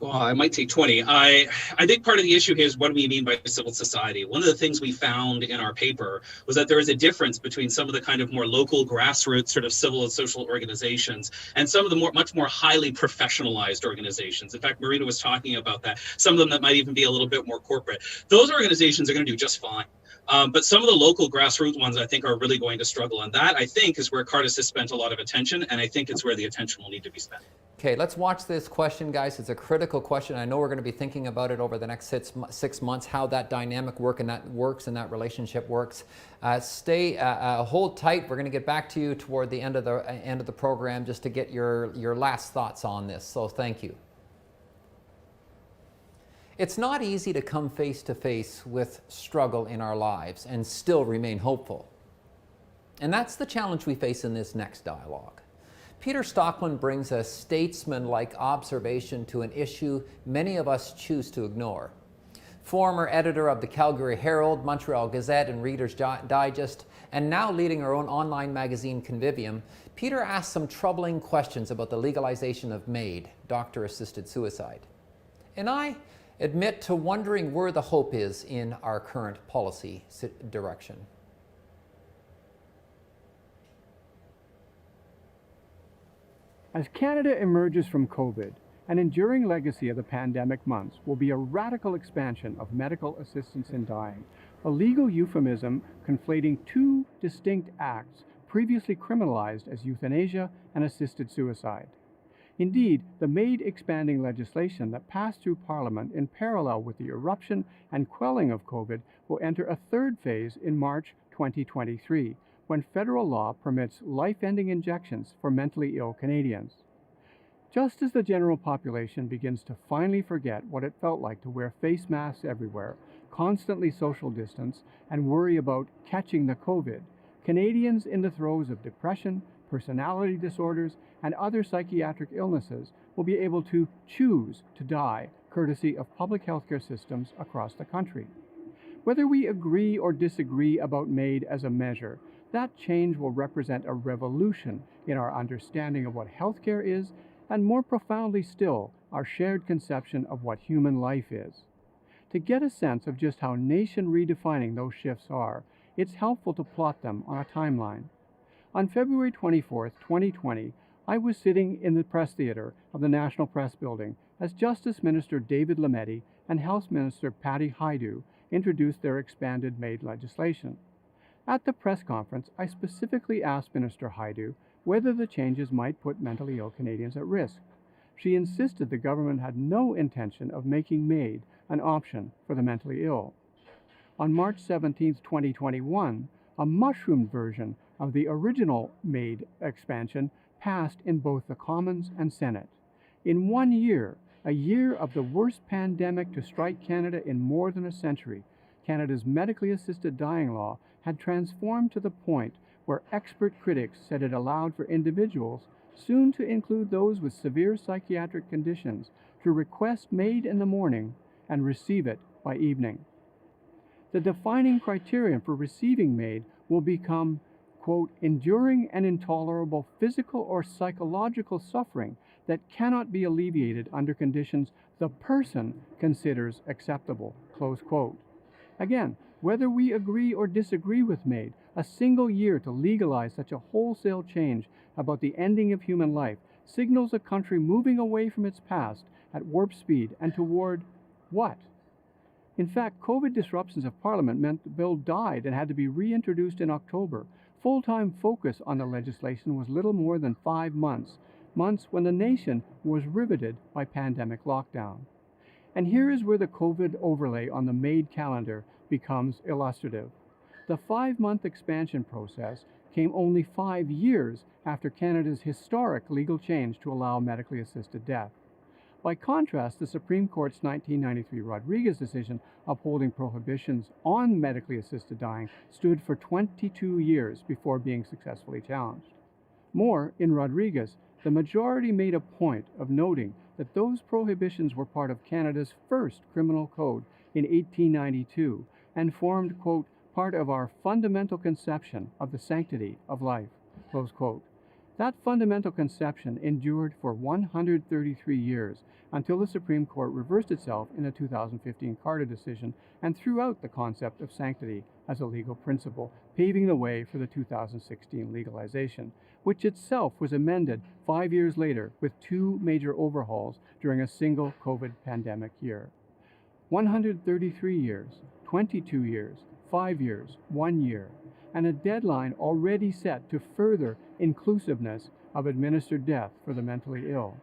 Well, I might take 20. I think part of the issue here is, what do we mean by civil society? One of the things we found in our paper was that there is a difference between some of the kind of more local grassroots sort of civil and social organizations and some of the much more highly professionalized organizations. In fact, Marina was talking about that. Some of them that might even be a little bit more corporate. Those organizations are going to do just fine. But some of the local grassroots ones, I think, are really going to struggle. And that, I think, is where Cardus has spent a lot of attention. And I think it's where the attention will need to be spent. Okay, let's watch this question, guys. It's a critical question. I know we're going to be thinking about it over the next 6 months, how that dynamic works and that relationship works. Hold tight. We're going to get back to you toward the end of the program just to get your last thoughts on this. So thank you. It's not easy to come face to face with struggle in our lives and still remain hopeful. And that's the challenge we face in this next dialogue. Peter Stockman brings a statesman-like observation to an issue many of us choose to ignore. Former editor of the Calgary Herald, Montreal Gazette, and Reader's Digest, and now leading our own online magazine, Convivium, Peter asked some troubling questions about the legalization of MAID, doctor-assisted suicide. And I admit to wondering where the hope is in our current policy direction. As Canada emerges from COVID, an enduring legacy of the pandemic months will be a radical expansion of medical assistance in dying, a legal euphemism conflating two distinct acts previously criminalized as euthanasia and assisted suicide. Indeed, the MAID expanding legislation that passed through Parliament in parallel with the eruption and quelling of COVID will enter a third phase in March 2023, when federal law permits life-ending injections for mentally ill Canadians. Just as the general population begins to finally forget what it felt like to wear face masks everywhere, constantly social distance, and worry about catching the COVID, Canadians in the throes of depression, personality disorders, and other psychiatric illnesses will be able to choose to die courtesy of public healthcare systems across the country. Whether we agree or disagree about MAID as a measure, that change will represent a revolution in our understanding of what healthcare is, and more profoundly still, our shared conception of what human life is. To get a sense of just how nation-redefining those shifts are, it's helpful to plot them on a timeline. On February 24, 2020, I was sitting in the press theatre of the National Press Building as Justice Minister David Lametti and Health Minister Patty Hajdu introduced their expanded MAID legislation. At the press conference, I specifically asked Minister Hajdu whether the changes might put mentally ill Canadians at risk. She insisted the government had no intention of making MAID an option for the mentally ill. On March 17, 2021, a mushroomed version of the original MAID expansion passed in both the Commons and Senate. In 1 year, a year of the worst pandemic to strike Canada in more than a century, Canada's medically assisted dying law had transformed to the point where expert critics said it allowed for individuals, soon to include those with severe psychiatric conditions, to request MAID in the morning and receive it by evening. The defining criterion for receiving MAID will become, quote, enduring and intolerable physical or psychological suffering that cannot be alleviated under conditions the person considers acceptable, close quote. Again, whether we agree or disagree with MAID, a single year to legalize such a wholesale change about the ending of human life signals a country moving away from its past at warp speed and toward what? In fact, COVID disruptions of Parliament meant the bill died and had to be reintroduced in October. Full-time focus on the legislation was little more than 5 months when the nation was riveted by pandemic lockdown. And here is where the COVID overlay on the MAID calendar becomes illustrative. The 5-month expansion process came only 5 years after Canada's historic legal change to allow medically assisted death. By contrast, the Supreme Court's 1993 Rodriguez decision upholding prohibitions on medically assisted dying stood for 22 years before being successfully challenged. More, in Rodriguez, the majority made a point of noting that those prohibitions were part of Canada's first criminal code in 1892 and formed, quote, part of our fundamental conception of the sanctity of life, close quote. That fundamental conception endured for 133 years until the Supreme Court reversed itself in a 2015 Cardus decision and threw out the concept of sanctity as a legal principle, paving the way for the 2016 legalization, which itself was amended 5 years later with 2 major overhauls during a single COVID pandemic year. 133 years, 22 years, 5 years, 1 year, and a deadline already set to further inclusiveness of administered death for the mentally ill.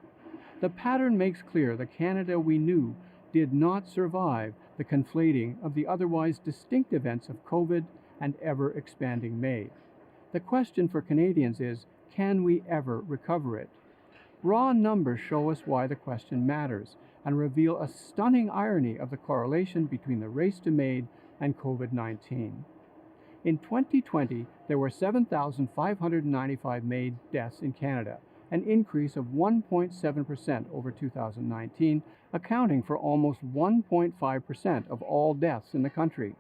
The pattern makes clear the Canada we knew did not survive the conflating of the otherwise distinct events of COVID and ever-expanding MAID. The question for Canadians is, can we ever recover it? Raw numbers show us why the question matters and reveal a stunning irony of the correlation between the race to MAID and COVID-19. In 2020, there were 7,595 MAID deaths in Canada, an increase of 1.7% over 2019, accounting for almost 1.5% of all deaths in the country.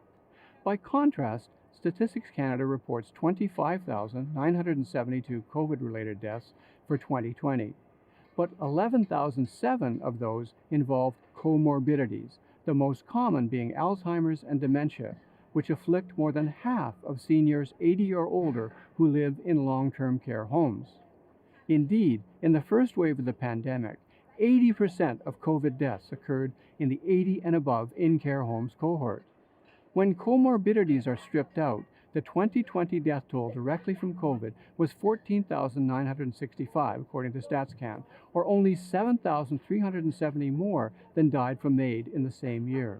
By contrast, Statistics Canada reports 25,972 COVID-related deaths for 2020, but 11,007 of those involved comorbidities, the most common being Alzheimer's and dementia, which afflict more than half of seniors 80 or older who live in long-term care homes. Indeed, in the first wave of the pandemic, 80% of COVID deaths occurred in the 80 and above in-care homes cohort. When comorbidities are stripped out, the 2020 death toll directly from COVID was 14,965, according to StatsCan, or only 7,370 more than died from AIDS in the same year.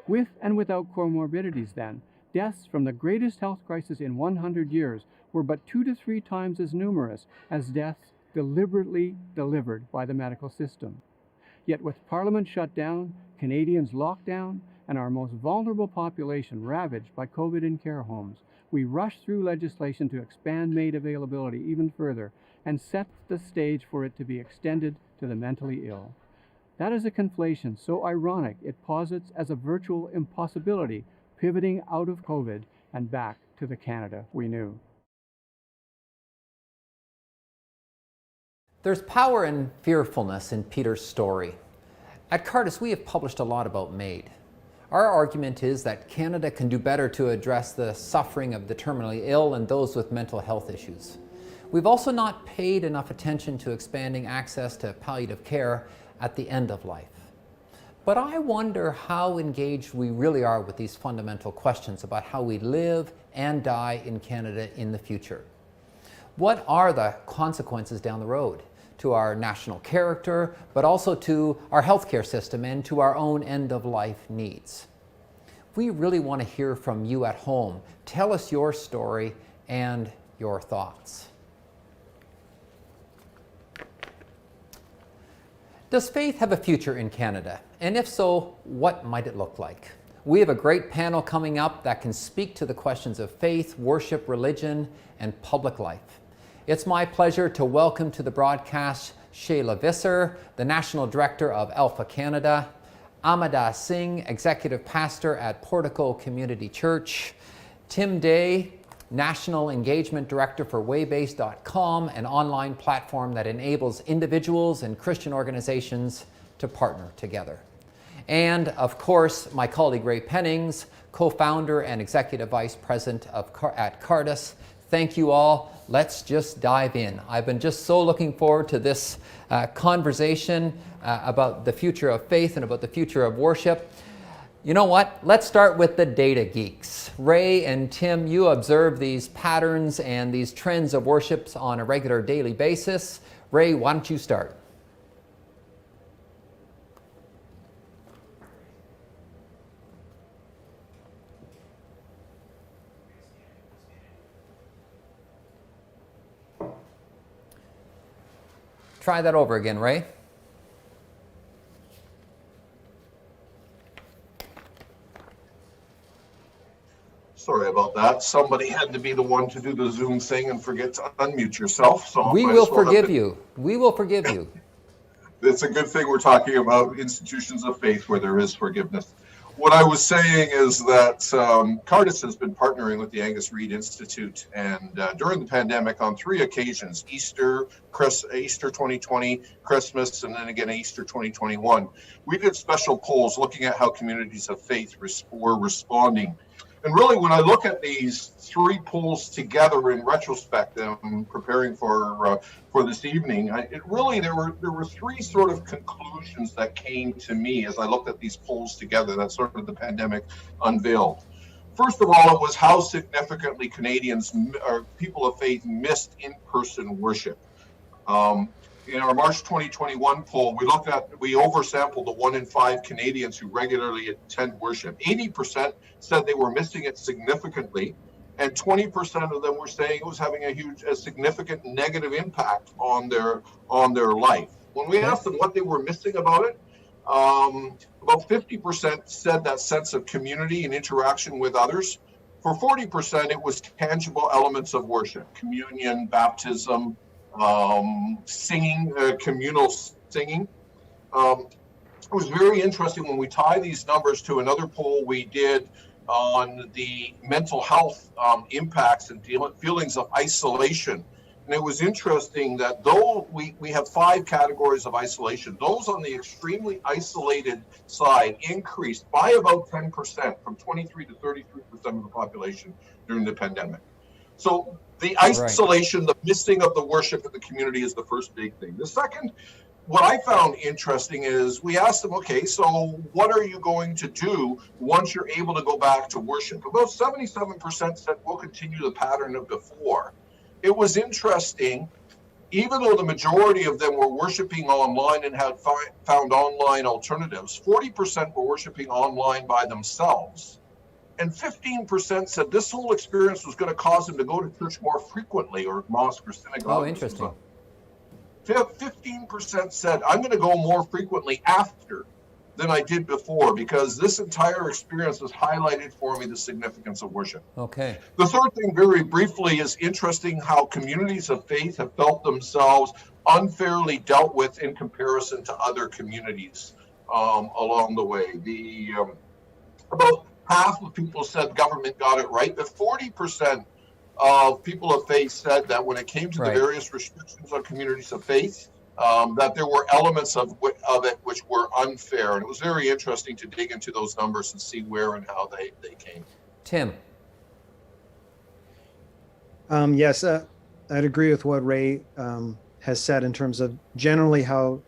With and without comorbidities, then, deaths from the greatest health crisis in 100 years were but 2 to 3 times as numerous as deaths deliberately delivered by the medical system. Yet with Parliament shut down, Canadians locked down, and our most vulnerable population ravaged by COVID in care homes, we rushed through legislation to expand MAID availability even further and set the stage for it to be extended to the mentally ill. That is a conflation so ironic it posits as a virtual impossibility, pivoting out of COVID and back to the Canada we knew. There's power in fearfulness in Peter's story. At Cardus, we have published a lot about MAID. Our argument is that Canada can do better to address the suffering of the terminally ill and those with mental health issues. We've also not paid enough attention to expanding access to palliative care at the end of life. But I wonder how engaged we really are with these fundamental questions about how we live and die in Canada in the future. What are the consequences down the road to our national character, but also to our healthcare system and to our own end-of-life needs? We really want to hear from you at home. Tell us your story and your thoughts. Does faith have a future in Canada? And if so, what might it look like? We have a great panel coming up that can speak to the questions of faith, worship, religion, and public life. It's my pleasure to welcome to the broadcast Shayla Visser, the National Director of Alpha Canada, Amada Singh, Executive Pastor at Portico Community Church, Tim Day, National Engagement Director for Waybase.com, an online platform that enables individuals and Christian organizations to partner together. And of course, my colleague Ray Pennings, co-founder and Executive Vice President at Cardus. Thank you all. Let's just dive in. I've been just so looking forward to this conversation about the future of faith and about the future of worship. You know what? Let's start with the data geeks. Ray and Tim, you observe these patterns and these trends of worships on a regular daily basis. Ray, why don't you start? Try that over again, Ray. Sorry about that. Somebody had to be the one to do the Zoom thing and forget to unmute yourself. So we will forgive you. We will forgive you. It's a good thing we're talking about institutions of faith where there is forgiveness. What I was saying is that Cardus has been partnering with the Angus Reid Institute, and during the pandemic on 3 occasions, Easter 2020, Christmas, and then again Easter 2021, we did special polls looking at how communities of faith were responding. And really, when I look at these 3 polls together in retrospect, preparing for this evening, there were 3 sort of conclusions that came to me as I looked at these polls together that sort of the pandemic unveiled. First of all, it was how significantly Canadians or people of faith missed in-person worship. In our March 2021 poll, we oversampled the 1 in 5 Canadians who regularly attend worship. 80% said they were missing it significantly, and 20% of them were saying it was having a significant negative impact on their life. When we asked them what they were missing about it, about 50% said that sense of community and interaction with others. For 40%, it was tangible elements of worship: communion, baptism, singing, communal singing. It was very interesting when we tie these numbers to another poll we did on the mental health impacts and feelings of isolation. And it was interesting that though we have 5 categories of isolation, those on the extremely isolated side increased by about 10% from 23 to 33% of the population during the pandemic. So the isolation, the missing of the worship in the community is the first big thing. The second, what I found interesting is we asked them, okay, so what are you going to do once you're able to go back to worship? About 77% said we'll continue the pattern of before. It was interesting, even though the majority of them were worshiping online and had found online alternatives, 40% were worshiping online by themselves. And 15% said this whole experience was going to cause them to go to church more frequently, or mosque or synagogue. Oh, interesting. 15% said, I'm going to go more frequently after than I did before, because this entire experience has highlighted for me the significance of worship. Okay. The third thing, very briefly, is interesting how communities of faith have felt themselves unfairly dealt with in comparison to other communities along the way. About half of people said government got it right, but 40% of people of faith said that when it came to the various restrictions on communities of faith, that there were elements of it which were unfair. And it was very interesting to dig into those numbers and see where and how they came. Tim. Yes, I'd agree with what Ray has said in terms of generally how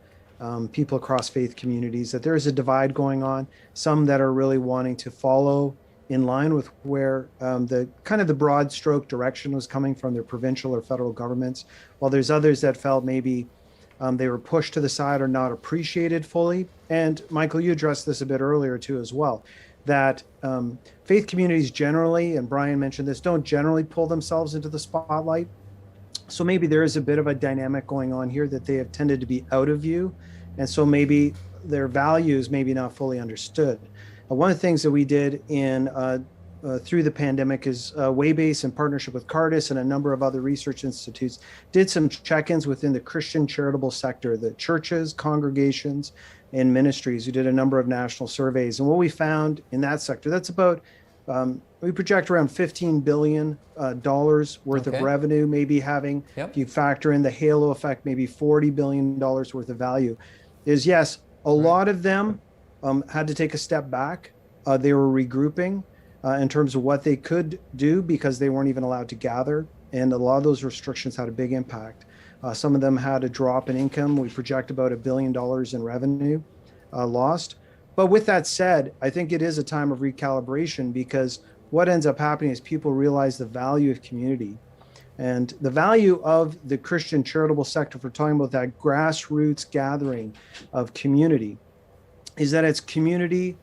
people across faith communities, that there is a divide going on. Some that are really wanting to follow in line with where the kind of the broad stroke direction was coming from their provincial or federal governments, while there's others that felt maybe they were pushed to the side or not appreciated fully. And Michael, you addressed this a bit earlier too as well, that faith communities generally, and Brian mentioned this, don't generally pull themselves into the spotlight. So maybe there is a bit of a dynamic going on here that they have tended to be out of view. And so maybe their values maybe not fully understood. One of the things that we did through the pandemic is Waybase, in partnership with Cardus and a number of other research institutes, did some check-ins within the Christian charitable sector, the churches, congregations, and ministries. We did a number of national surveys. And what we found in that sector, that's about, we project around $15 billion worth of revenue, maybe having, if you factor in the halo effect, maybe $40 billion worth of value, is yes, a lot of them had to take a step back. They were regrouping in terms of what they could do because they weren't even allowed to gather. And a lot of those restrictions had a big impact. Some of them had a drop in income. We project about $1 billion in revenue lost. But with that said, I think it is a time of recalibration, because what ends up happening is people realize the value of community. And the value of the Christian charitable sector, if we're talking about that grassroots gathering of community, is that it's community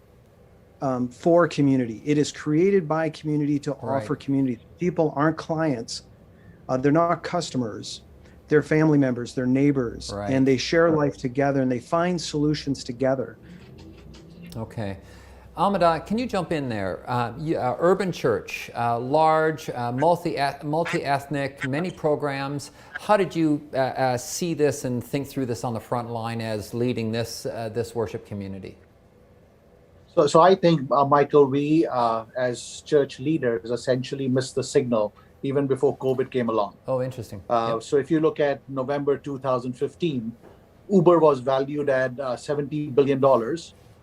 for community. It is created by community to offer community. People aren't clients. They're not customers. They're family members, they're neighbors, and they share life together and they find solutions together. Okay. Amada, can you jump in there? Urban church, large, multi-ethnic, many programs. How did you see this and think through this on the front line as leading this worship community? So I think, Michael, we as church leaders essentially missed the signal even before COVID came along. Oh, interesting. So if you look at November 2015, Uber was valued at $70 billion.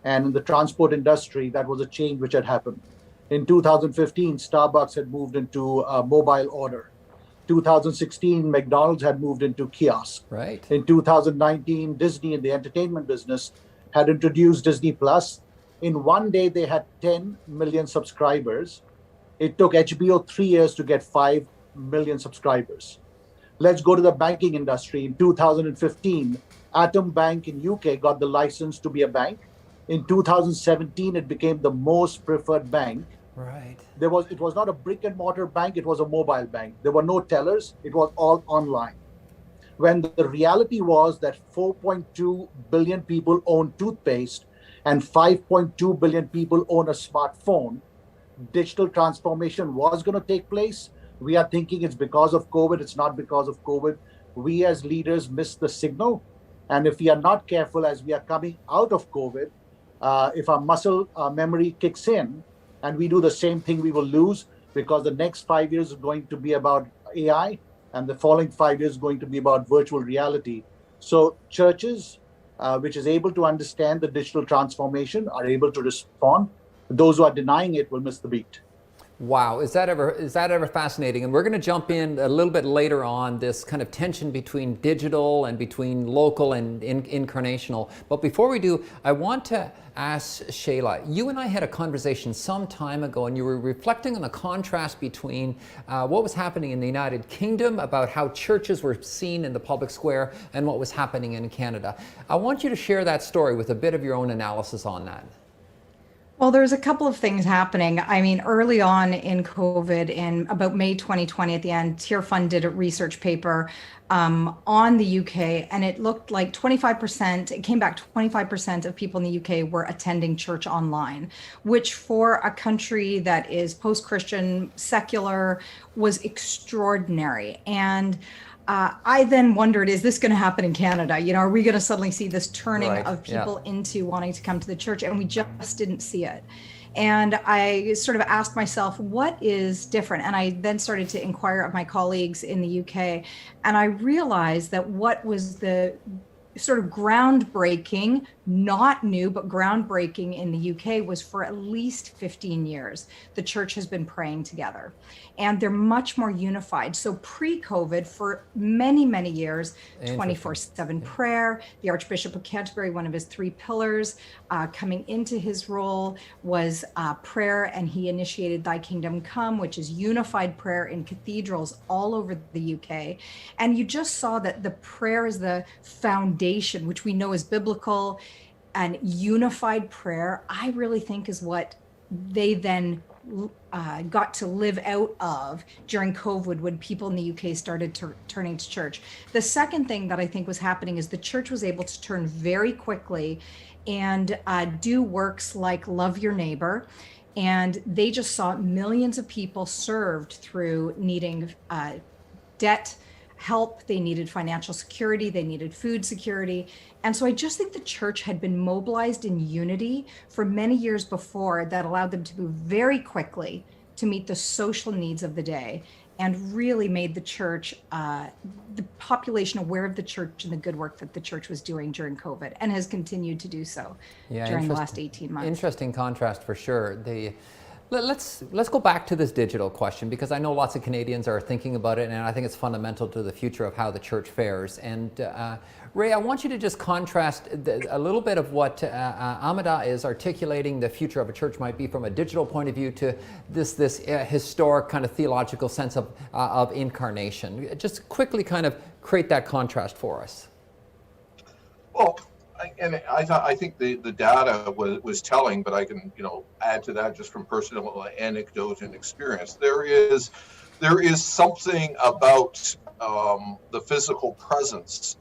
And in the transport industry, that was a change which had happened. In 2015, Starbucks had moved into mobile order. 2016, McDonald's had moved into kiosk. Right. In 2019, Disney in the entertainment business had introduced Disney Plus. In one day, they had 10 million subscribers. It took HBO 3 years to get 5 million subscribers. Let's go to the banking industry. In 2015, Atom Bank in UK got the license to be a bank. In 2017, it became the most preferred bank. Right. It was not a brick and mortar bank, it was a mobile bank. There were no tellers, it was all online. When the reality was that 4.2 billion people own toothpaste and 5.2 billion people own a smartphone, digital transformation was going to take place. We are thinking it's because of COVID. It's not because of COVID. we as leaders miss the signal. And if we are not careful as we are coming out of COVID, if our muscle memory kicks in and we do the same thing, we will lose, because the next 5 years is going to be about AI and the following 5 years is going to be about virtual reality. So churches, which is able to understand the digital transformation, are able to respond. Those who are denying it will miss the beat. Wow, is that ever fascinating? And we're going to jump in a little bit later on this kind of tension between digital and between local and incarnational. But before we do, I want to ask Shayla, you and I had a conversation some time ago, and you were reflecting on the contrast between what was happening in the United Kingdom about how churches were seen in the public square and what was happening in Canada. I want you to share that story with a bit of your own analysis on that. Well, there's a couple of things happening. I mean, early on in COVID, in about May 2020, at the end, Tier Fund did a research paper on the UK, and it looked like 25%, it came back 25% of people in the UK were attending church online, which for a country that is post-Christian, secular, was extraordinary. And I then wondered, is this going to happen in Canada? You know, are we going to suddenly see this turning of people into wanting to come to the church? And we just didn't see it. And I sort of asked myself, what is different? And I then started to inquire of my colleagues in the UK. And I realized that what was the sort of groundbreaking, not new, but groundbreaking in the UK was for at least 15 years, the church has been praying together. And they're much more unified. So pre-COVID, for many, many years, 24/7 prayer. The Archbishop of Canterbury, one of his 3 pillars coming into his role was prayer, and he initiated Thy Kingdom Come, which is unified prayer in cathedrals all over the UK. And you just saw that the prayer is the foundation, which we know is biblical, and unified prayer, I really think is what they then got to live out of during COVID, when people in the UK started turning to church. The second thing that I think was happening is the church was able to turn very quickly and do works like love your neighbor. And they just saw millions of people served through needing debt help, they needed financial security, they needed food security. And so I just think the church had been mobilized in unity for many years before that allowed them to move very quickly to meet the social needs of the day, and really made the church, the population aware of the church and the good work that the church was doing during COVID, and has continued to do so during the last 18 months. Interesting contrast for sure. Let's go back to this digital question, because I know lots of Canadians are thinking about it, and I think it's fundamental to the future of how the church fares. And Ray, I want you to just contrast a little bit of what Amida is articulating the future of a church might be from a digital point of view to this historic kind of theological sense of incarnation. Just quickly kind of create that contrast for us. Well, I think the data was telling, but I can add to that just from personal anecdote and experience. There is something about the physical presence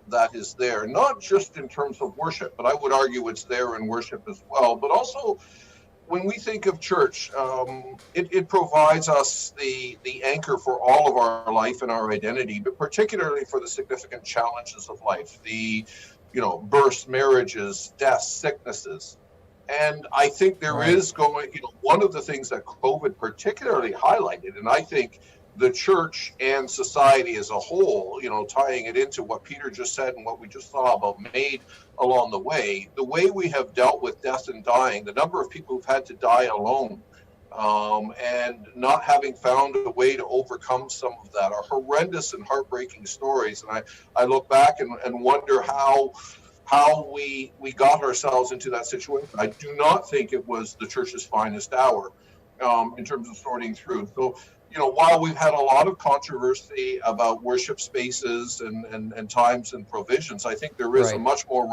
that is there, not just in terms of worship, but I would argue it's there in worship as well. But also, when we think of church, it provides us the anchor for all of our life and our identity, but particularly for the significant challenges of life, the births, marriages, deaths, sicknesses. And I think there is going, one of the things that COVID particularly highlighted, and I think the church and society as a whole, tying it into what Peter just said and what we just saw about MAID along the way we have dealt with death and dying, the number of people who've had to die alone, and not having found a way to overcome some of that are horrendous and heartbreaking stories. And I look back and wonder how we got ourselves into that situation. I do not think it was the church's finest hour in terms of sorting through. So, while we've had a lot of controversy about worship spaces and times and provisions, I think there is a much more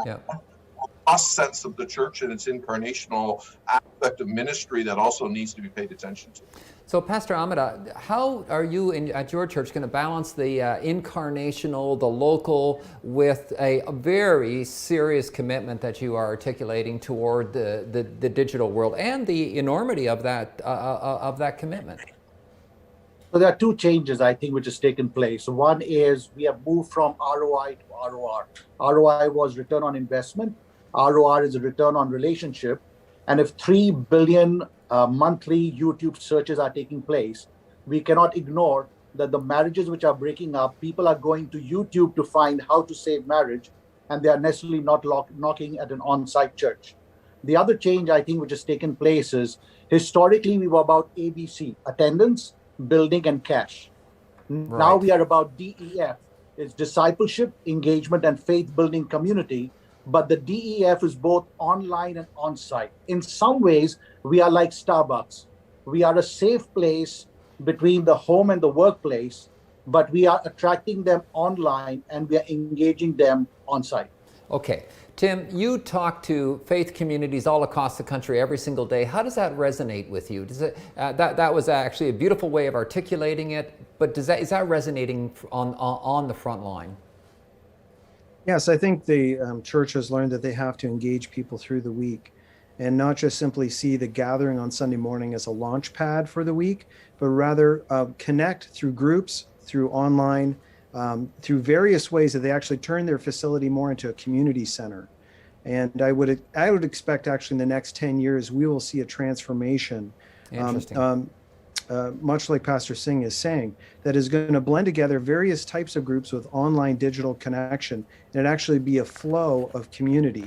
robust sense of the church and its incarnational aspect of ministry that also needs to be paid attention to. So, Pastor Amida, how are you at your church going to balance the incarnational, the local, with a very serious commitment that you are articulating toward the digital world and the enormity of that commitment? So there are two changes, I think, which has taken place. One is we have moved from ROI to ROR. ROI was return on investment. ROR is a return on relationship. And if 3 billion monthly YouTube searches are taking place, we cannot ignore that the marriages which are breaking up, people are going to YouTube to find how to save marriage, and they are necessarily not knocking at an on-site church. The other change, I think, which has taken place is historically we were about ABC, attendance, building, and cash. Right. Now we are about DEF. It's discipleship, engagement, and faith-building community. But the DEF is both online and on-site. In some ways, we are like Starbucks. We are a safe place between the home and the workplace, but we are attracting them online and we are engaging them on-site. Okay. Tim, you talk to faith communities all across the country every single day. How does that resonate with you? Does it, that was actually a beautiful way of articulating it, but is that resonating on the front line? Yes, I think the church has learned that they have to engage people through the week and not just simply see the gathering on Sunday morning as a launch pad for the week, but rather connect through groups, through online, through various ways that they actually turn their facility more into a community center. And I would expect actually in the next 10 years, we will see a transformation. Interesting. Much like Pastor Singh is saying, that is going to blend together various types of groups with online digital connection, and it actually be a flow of community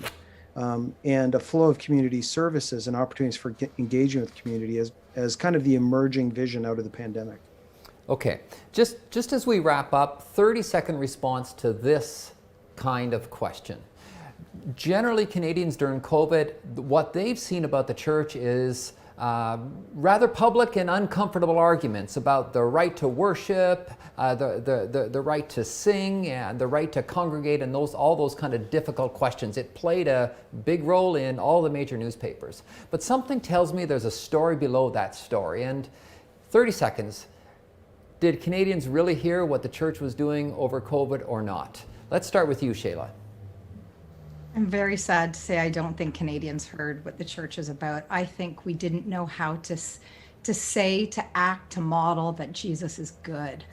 and a flow of community services and opportunities for engaging with community as kind of the emerging vision out of the pandemic. Okay, just as we wrap up, 30-second response to this kind of question. Generally, Canadians during COVID, what they've seen about the church is rather public and uncomfortable arguments about the right to worship, the right to sing, and the right to congregate, and all those kind of difficult questions. It played a big role in all the major newspapers. But something tells me there's a story below that story. And 30 seconds, did Canadians really hear what the church was doing over COVID or not? Let's start with you, Shayla. I'm very sad to say I don't think Canadians heard what the church is about. I think we didn't know how to say, to act, to model that Jesus is good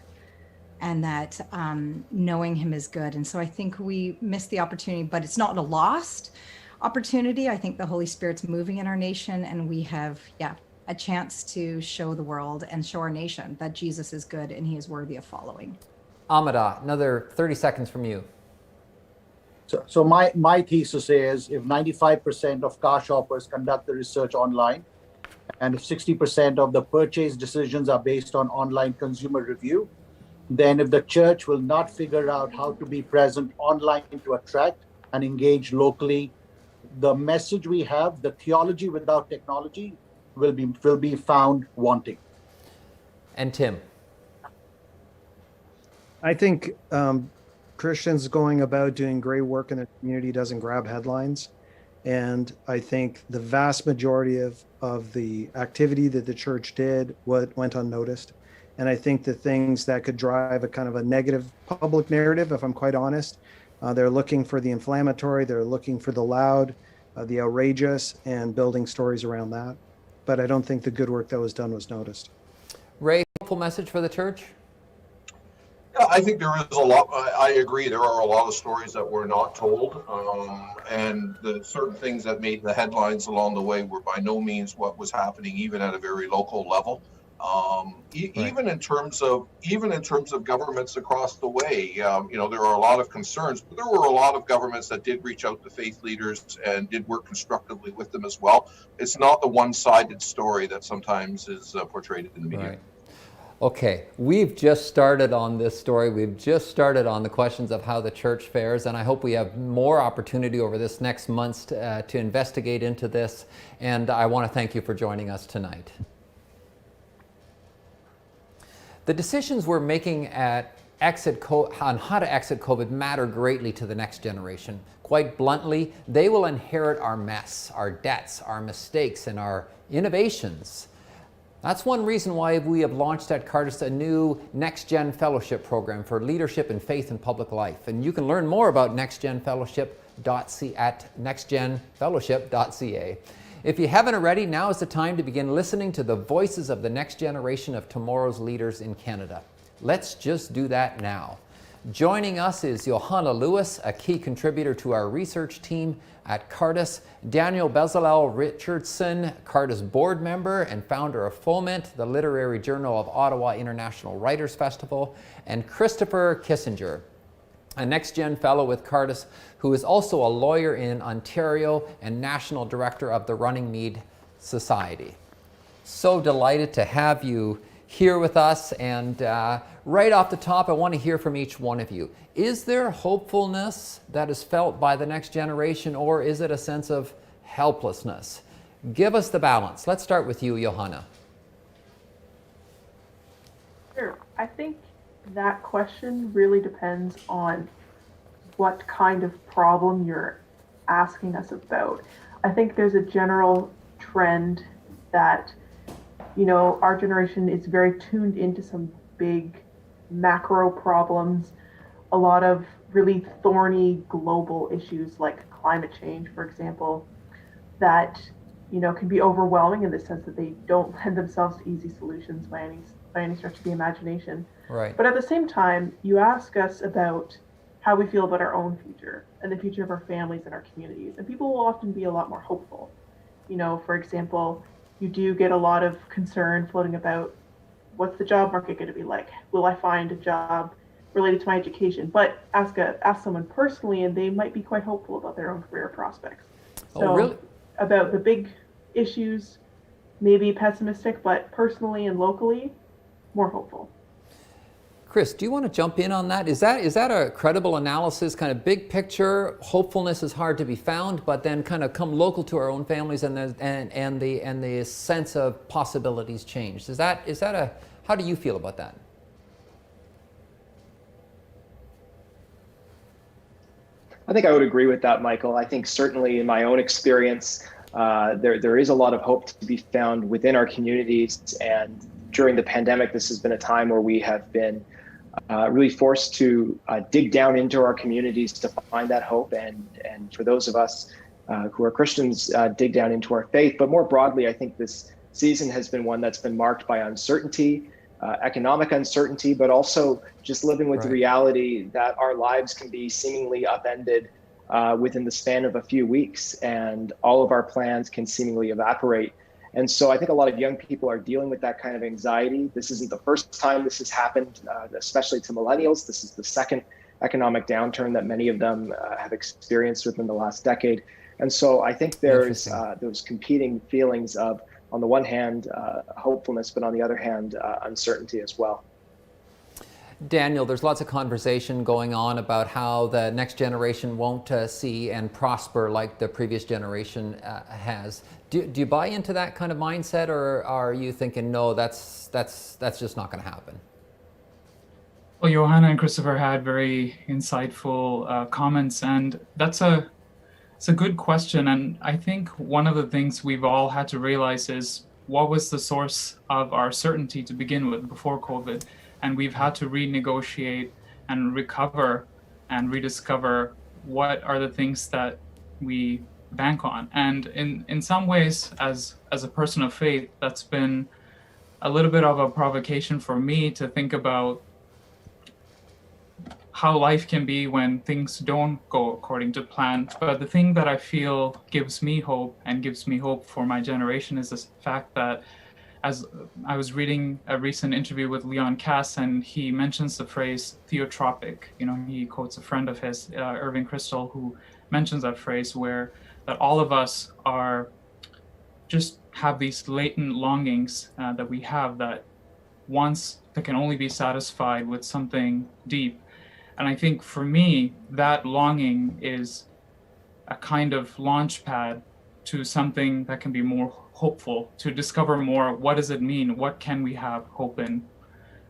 and that knowing him is good. And so I think we missed the opportunity, but it's not a lost opportunity. I think the Holy Spirit's moving in our nation, and we have, a chance to show the world and show our nation that Jesus is good and he is worthy of following. Amada, another 30 seconds from you. So my thesis is if 95% of car shoppers conduct the research online, and if 60% of the purchase decisions are based on online consumer review, then if the church will not figure out how to be present online to attract and engage locally, the message we have, the theology without technology, will be found wanting. And Tim? I think Christians going about doing great work in the community doesn't grab headlines. And I think the vast majority of the activity that the church did went unnoticed. And I think the things that could drive a kind of a negative public narrative, if I'm quite honest, they're looking for the inflammatory, they're looking for the loud, the outrageous, and building stories around that. But I don't think the good work that was done was noticed. Ray, hopeful message for the church? Yeah, I think there is a lot. I agree. There are a lot of stories that were not told, and the certain things that made the headlines along the way were by no means what was happening, even at a very local level. Even in terms of governments across the way, there are a lot of concerns, but there were a lot of governments that did reach out to faith leaders and did work constructively with them as well. It's not the one-sided story that sometimes is portrayed in the media. Right. Okay, we've just started on this story. We've just started on the questions of how the church fares, and I hope we have more opportunity over this next month to investigate into this. And I want to thank you for joining us tonight. The decisions we're making on how to exit COVID matter greatly to the next generation. Quite bluntly, they will inherit our mess, our debts, our mistakes, and our innovations. That's one reason why we have launched at Cardus a new Next Gen Fellowship program for leadership and faith in public life. And you can learn more about Next Gen Fellowship at nextgenfellowship.ca. If you haven't already, now is the time to begin listening to the voices of the next generation of tomorrow's leaders in Canada. Let's just do that now. Joining us is Johanna Lewis, a key contributor to our research team at Cardus, Daniel Bezalel Richardson, Cardus board member and founder of Foment, the literary journal of Ottawa International Writers Festival, and Christopher Kissinger, a next-gen fellow with Cardus, who is also a lawyer in Ontario and national director of the Running Mead Society. So delighted to have you here with us, and right off the top, I want to hear from each one of you. Is there hopefulness that is felt by the next generation, or is it a sense of helplessness? Give us the balance. Let's start with you, Johanna. Sure. I think that question really depends on what kind of problem you're asking us about. I think there's a general trend that, you know, our generation is very tuned into some big macro problems, a lot of really thorny global issues like climate change, for example, that, you know, can be overwhelming in the sense that they don't lend themselves to easy solutions by any stretch of the imagination. Right. But at the same time, you ask us about how we feel about our own future and the future of our families and our communities, and people will often be a lot more hopeful. You know, for example, you do get a lot of concern floating about what's the job market going to be like? Will I find a job related to my education? But ask someone personally, and they might be quite hopeful about their own career prospects. So Oh, really? about the big issues, maybe pessimistic, but personally and locally, more hopeful. Chris, do you want to jump in on that? Is that a credible analysis, kind of big picture? Hopefulness is hard to be found, but then kind of come local to our own families, and the sense of possibilities changed. Is that a? How do you feel about that? I think I would agree with that, Michael. I think certainly in my own experience, there is a lot of hope to be found within our communities, and during the pandemic, this has been a time where we have been really forced to dig down into our communities to find that hope. And for those of us who are Christians, dig down into our faith. But more broadly, I think this season has been one that's been marked by uncertainty, economic uncertainty, but also just living with the reality that our lives can be seemingly upended within the span of a few weeks, and all of our plans can seemingly evaporate. And so I think a lot of young people are dealing with that kind of anxiety. This isn't the first time this has happened, especially to millennials. This is the second economic downturn that many of them have experienced within the last decade. And so I think there's those competing feelings of, on the one hand, hopefulness, but on the other hand, uncertainty as well. Daniel, there's lots of conversation going on about how the next generation won't see and prosper like the previous generation has. Do you buy into that kind of mindset, or are you thinking, no, that's just not going to happen? Well, Johanna and Christopher had very insightful comments, and it's a good question. And I think one of the things we've all had to realize is, what was the source of our certainty to begin with before COVID? And we've had to renegotiate and recover and rediscover what are the things that we bank on. And in some ways, as a person of faith, that's been a little bit of a provocation for me to think about how life can be when things don't go according to plan. But the thing that I feel gives me hope, and gives me hope for my generation, is the fact that, as I was reading a recent interview with Leon Cass, and he mentions the phrase theotropic. You know, he quotes a friend of his, Irving Kristol, who mentions that phrase, where that all of us are just have these latent longings that we have, that can only be satisfied with something deep. And I think for me, that longing is a kind of launch pad to something that can be more hopeful, to discover more. What does it mean? What can we have hope in?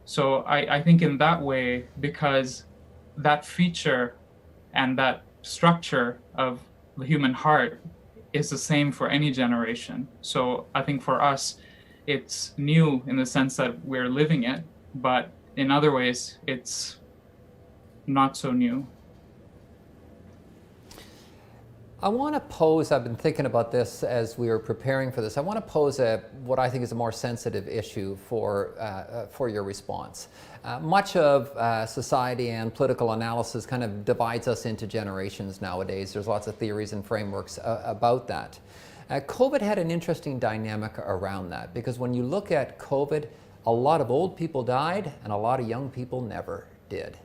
So I think in that way, because that feature and that structure of the human heart is the same for any generation. So I think for us, it's new in the sense that we're living it, but in other ways, it's not so new. I want to pose, I've been thinking about this as we were preparing for this, I want to pose what I think is a more sensitive issue for your response. Much of society and political analysis kind of divides us into generations nowadays. There's lots of theories and frameworks about that. COVID had an interesting dynamic around that, because when you look at COVID, a lot of old people died and a lot of young people never did.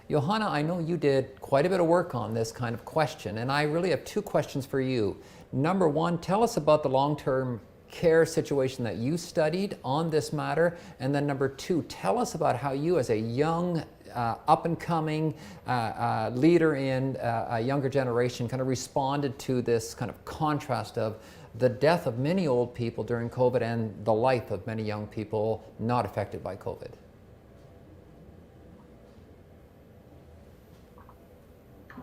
Johanna, I know you did quite a bit of work on this kind of question, and I really have two questions for you. Number one, tell us about the long-term care situation that you studied on this matter, and then number two, tell us about how you, as a young, up-and-coming leader in a younger generation, kind of responded to this kind of contrast of the death of many old people during COVID and the life of many young people not affected by COVID.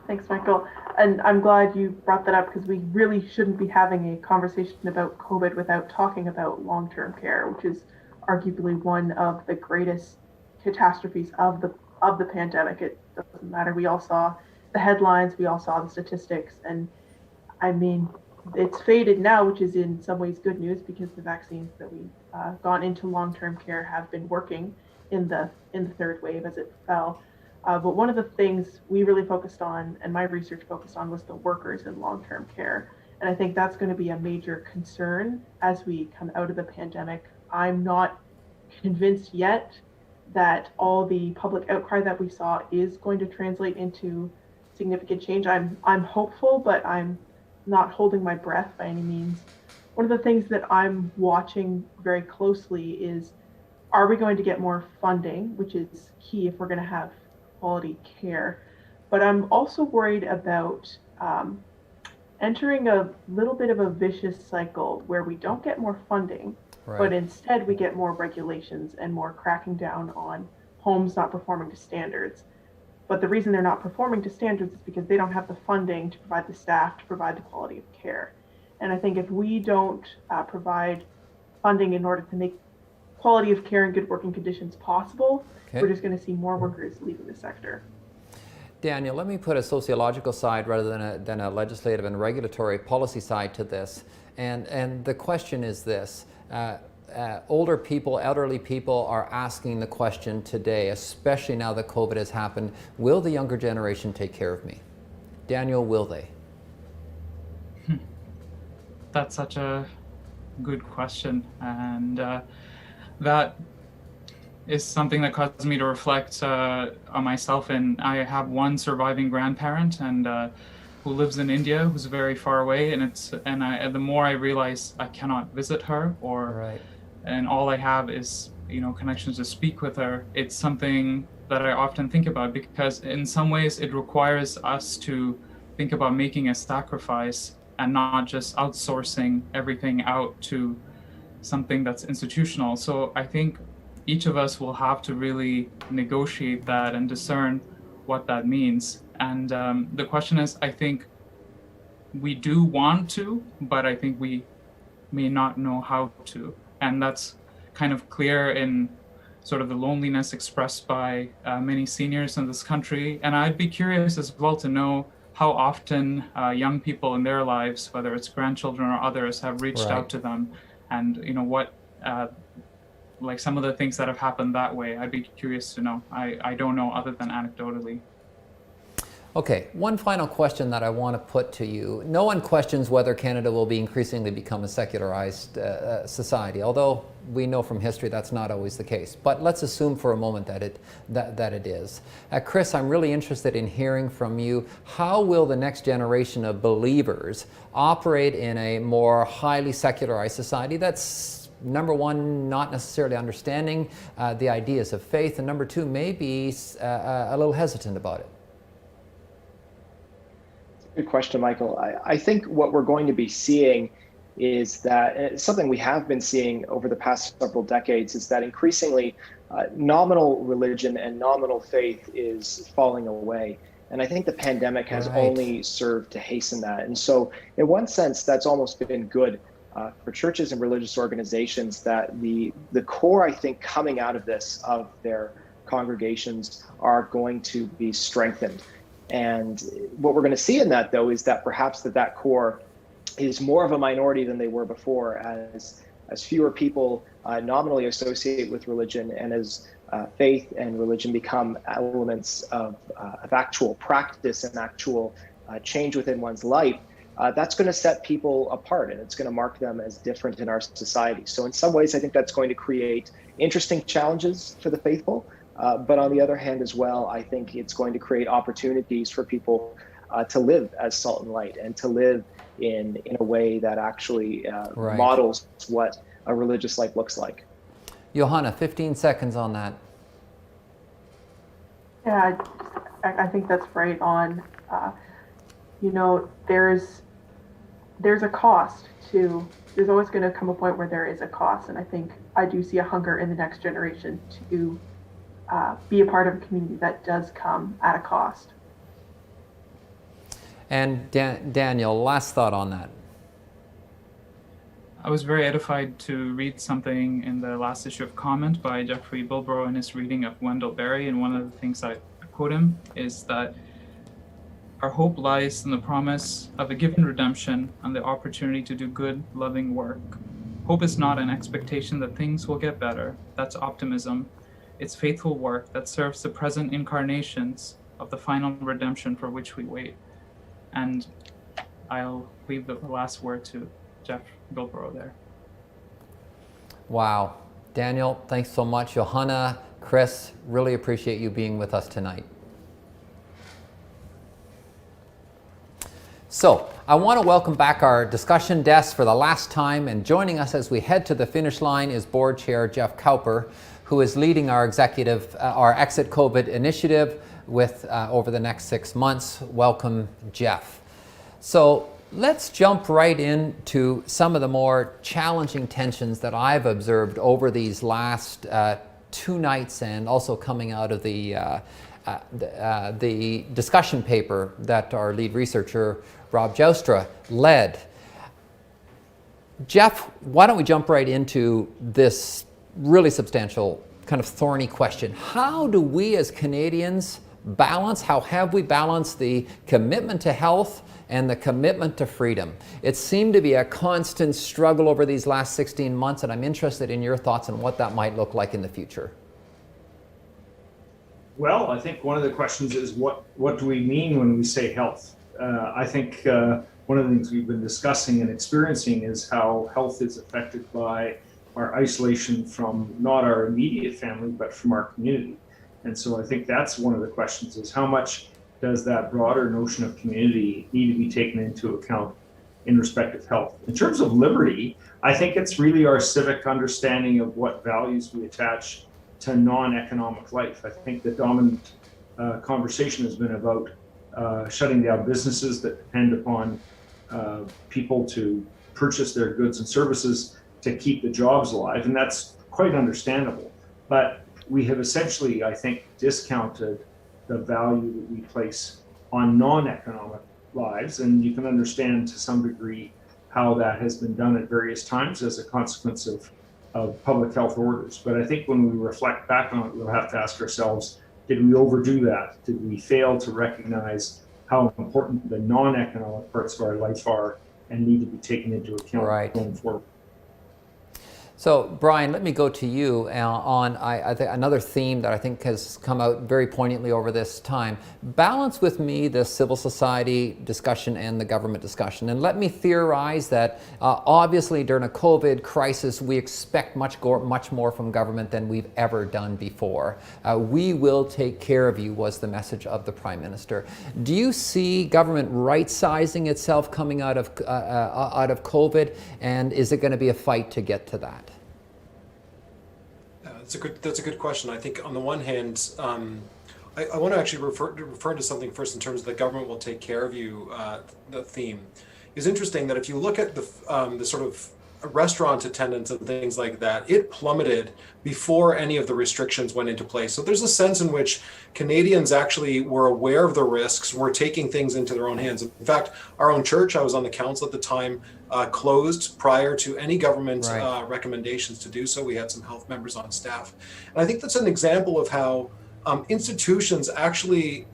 Thanks, Michael. And I'm glad you brought that up, because we really shouldn't be having a conversation about COVID without talking about long-term care, which is arguably one of the greatest catastrophes of the pandemic. It doesn't matter. We all saw the headlines, we all saw the statistics, and I mean, it's faded now, which is in some ways good news, because the vaccines that we've gone into long-term care have been working in the third wave as it fell. But one of the things we really focused on, and my research focused on, was the workers in long-term care. And I think that's going to be a major concern as we come out of the pandemic. I'm not convinced yet that all the public outcry that we saw is going to translate into significant change. I'm hopeful, but I'm not holding my breath by any means. One of the things that I'm watching very closely is, are we going to get more funding, which is key if we're going to have quality care. But I'm also worried about entering a little bit of a vicious cycle where we don't get more funding, right, but instead we get more regulations and more cracking down on homes not performing to standards. But the reason they're not performing to standards is because they don't have the funding to provide the staff to provide the quality of care. And I think if we don't provide funding in order to make quality of care and good working conditions possible, we're just going to see more workers leaving the sector. Daniel, let me put a sociological side rather than a legislative and regulatory policy side to this. And the question is this. Older people, elderly people are asking the question today, especially now that COVID has happened, will the younger generation take care of me? Daniel, will they? That's such a good question. And that is something that caused me to reflect on myself. And I have one surviving grandparent and who lives in India, who's very far away. And the more I realize I cannot visit her, and all I have is, connections to speak with her, it's something that I often think about, because in some ways it requires us to think about making a sacrifice and not just outsourcing everything out to something that's institutional. So I think each of us will have to really negotiate that and discern what that means. And the question is, I think we do want to, but I think we may not know how to. And that's kind of clear in sort of the loneliness expressed by many seniors in this country. And I'd be curious as well to know how often young people in their lives, whether it's grandchildren or others, have reached out to them, and what like some of the things that have happened that way. I'd be curious to know. I don't know other than anecdotally. Okay, one final question that I want to put to you. No one questions whether Canada will be increasingly become a secularized society, although we know from history that's not always the case. But let's assume for a moment that it is. Chris, I'm really interested in hearing from you. How will the next generation of believers operate in a more highly secularized society that's, number one, not necessarily understanding the ideas of faith, and number two, maybe a little hesitant about it? Good question, Michael. I think what we're going to be seeing is that, and it's something we have been seeing over the past several decades, is that increasingly nominal religion and nominal faith is falling away. And I think the pandemic has only served to hasten that. And so in one sense, that's almost been good for churches and religious organizations, that the core, I think, coming out of this, of their congregations, are going to be strengthened. And what we're going to see in that, though, is that perhaps that core is more of a minority than they were before, as fewer people nominally associate with religion, and as faith and religion become elements of actual practice and actual change within one's life. That's going to set people apart, and it's going to mark them as different in our society. So in some ways, I think that's going to create interesting challenges for the faithful. But on the other hand as well, I think it's going to create opportunities for people to live as salt and light, and to live in a way that actually models what a religious life looks like. Johanna, 15 seconds on that. Yeah, I think that's right on. You know, there's a cost to, there's always going to come a point where there is a cost. And I think I do see a hunger in the next generation to be a part of a community that does come at a cost. And Daniel, last thought on that. I was very edified to read something in the last issue of Comment by Jeffrey Bilbrough in his reading of Wendell Berry, and one of the things I quote him is that our hope lies in the promise of a given redemption and the opportunity to do good, loving work. Hope is not an expectation that things will get better. That's optimism. It's faithful work that serves the present incarnations of the final redemption for which we wait. And I'll leave the last word to Jeff Bilbrough there. Wow. Daniel, thanks so much. Johanna, Chris, really appreciate you being with us tonight. So, I want to welcome back our discussion desk for the last time, and joining us as we head to the finish line is Board Chair Jeff Cowper, who is leading our our Exit COVID initiative with over the next 6 months. Welcome, Jeff. So let's jump right into some of the more challenging tensions that I've observed over these last 2 nights, and also coming out of the discussion paper that our lead researcher, Rob Joustra, led. Jeff, why don't we jump right into this really substantial, kind of thorny question. How do we as Canadians balance, how have we balanced the commitment to health and the commitment to freedom? It seemed to be a constant struggle over these last 16 months, and I'm interested in your thoughts on what that might look like in the future. Well, I think one of the questions is what do we mean when we say health? I think one of the things we've been discussing and experiencing is how health is affected by our isolation from not our immediate family, but from our community. And so I think that's one of the questions, is how much does that broader notion of community need to be taken into account in respect of health? In terms of liberty, I think it's really our civic understanding of what values we attach to non-economic life. I think the dominant conversation has been about shutting down businesses that depend upon people to purchase their goods and services to keep the jobs alive, and that's quite understandable. But we have essentially, I think, discounted the value that we place on non-economic lives, and you can understand to some degree how that has been done at various times as a consequence of public health orders. But I think when we reflect back on it, we'll have to ask ourselves, did we overdo that? Did we fail to recognize how important the non-economic parts of our life are and need to be taken into account going forward? So, Brian, let me go to you on I think another theme that I think has come out very poignantly over this time. Balance with me the civil society discussion and the government discussion. And let me theorize that obviously during a COVID crisis, we expect much more from government than we've ever done before. We will take care of you, was the message of the Prime Minister. Do you see government right-sizing itself coming out of COVID, and is it going to be a fight to get to that? That's a good question. I think on the one hand, I want to actually refer to something first in terms of the government will take care of you. The theme is interesting that if you look at the sort of restaurant attendance and things like that, it plummeted before any of the restrictions went into place. So there's a sense in which Canadians actually were aware of the risks, were taking things into their own hands. In fact, our own church, I was on the council at the time, closed prior to any government recommendations to do so. We had some health members on staff. And I think that's an example of how institutions actually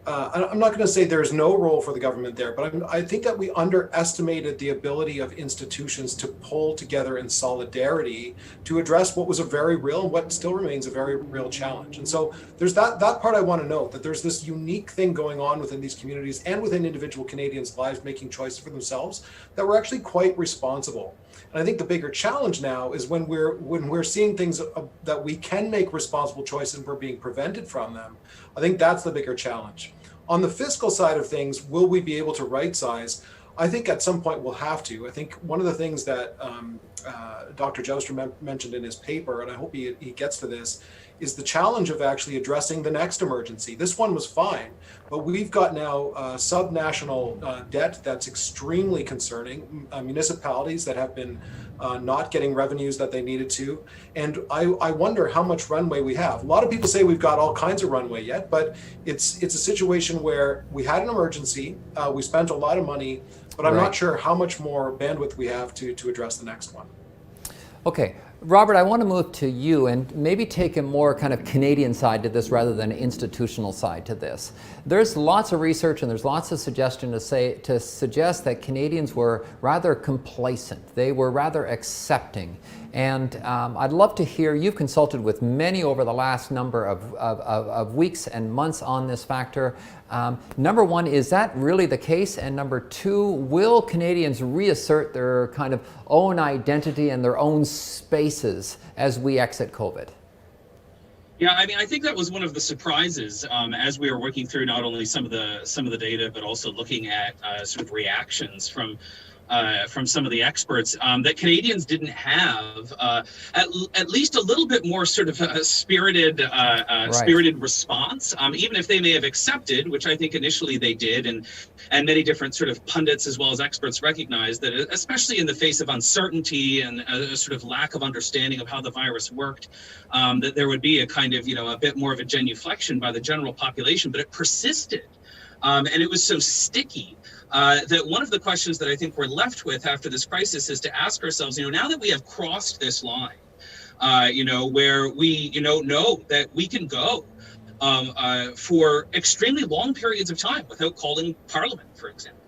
I'm not going to say there's no role for the government there, but I think that we underestimated the ability of institutions to pull together in solidarity to address what was a very real and what still remains a very real challenge. And so there's that part I want to note, that there's this unique thing going on within these communities and within individual Canadians' lives making choices for themselves that were actually quite responsible. And I think the bigger challenge now is when we're seeing things that we can make responsible choices and we're being prevented from them. I think that's the bigger challenge. On the fiscal side of things, will we be able to right size? I think at some point we'll have to. I think one of the things that Dr. Jouster mentioned in his paper, and I hope he gets to this, is the challenge of actually addressing the next emergency. This one was fine, but we've got now subnational debt that's extremely concerning, municipalities that have been not getting revenues that they needed to. And I wonder how much runway we have. A lot of people say we've got all kinds of runway yet, but it's a situation where we had an emergency, we spent a lot of money, but I'm not sure how much more bandwidth we have to address the next one. Okay, Robert, I want to move to you and maybe take a more kind of Canadian side to this rather than institutional side to this. There's lots of research and there's lots of suggestion to suggest that Canadians were rather complacent. They were rather accepting. And I'd love to hear, you've consulted with many over the last number of weeks and months on this factor. Number one, is that really the case? And number two, will Canadians reassert their kind of own identity and their own spaces as we exit COVID? Yeah, I mean, I think that was one of the surprises as we were working through not only some of the data, but also looking at sort of reactions from some of the experts, that Canadians didn't have at least a little bit more sort of spirited response, even if they may have accepted, which I think initially they did, and many different sort of pundits as well as experts recognized that, especially in the face of uncertainty and a sort of lack of understanding of how the virus worked, that there would be a kind of, a bit more of a genuflection by the general population, but it persisted. And it was so sticky that one of the questions that I think we're left with after this crisis is to ask ourselves, now that we have crossed this line, where we, know that we can go for extremely long periods of time without calling Parliament, for example.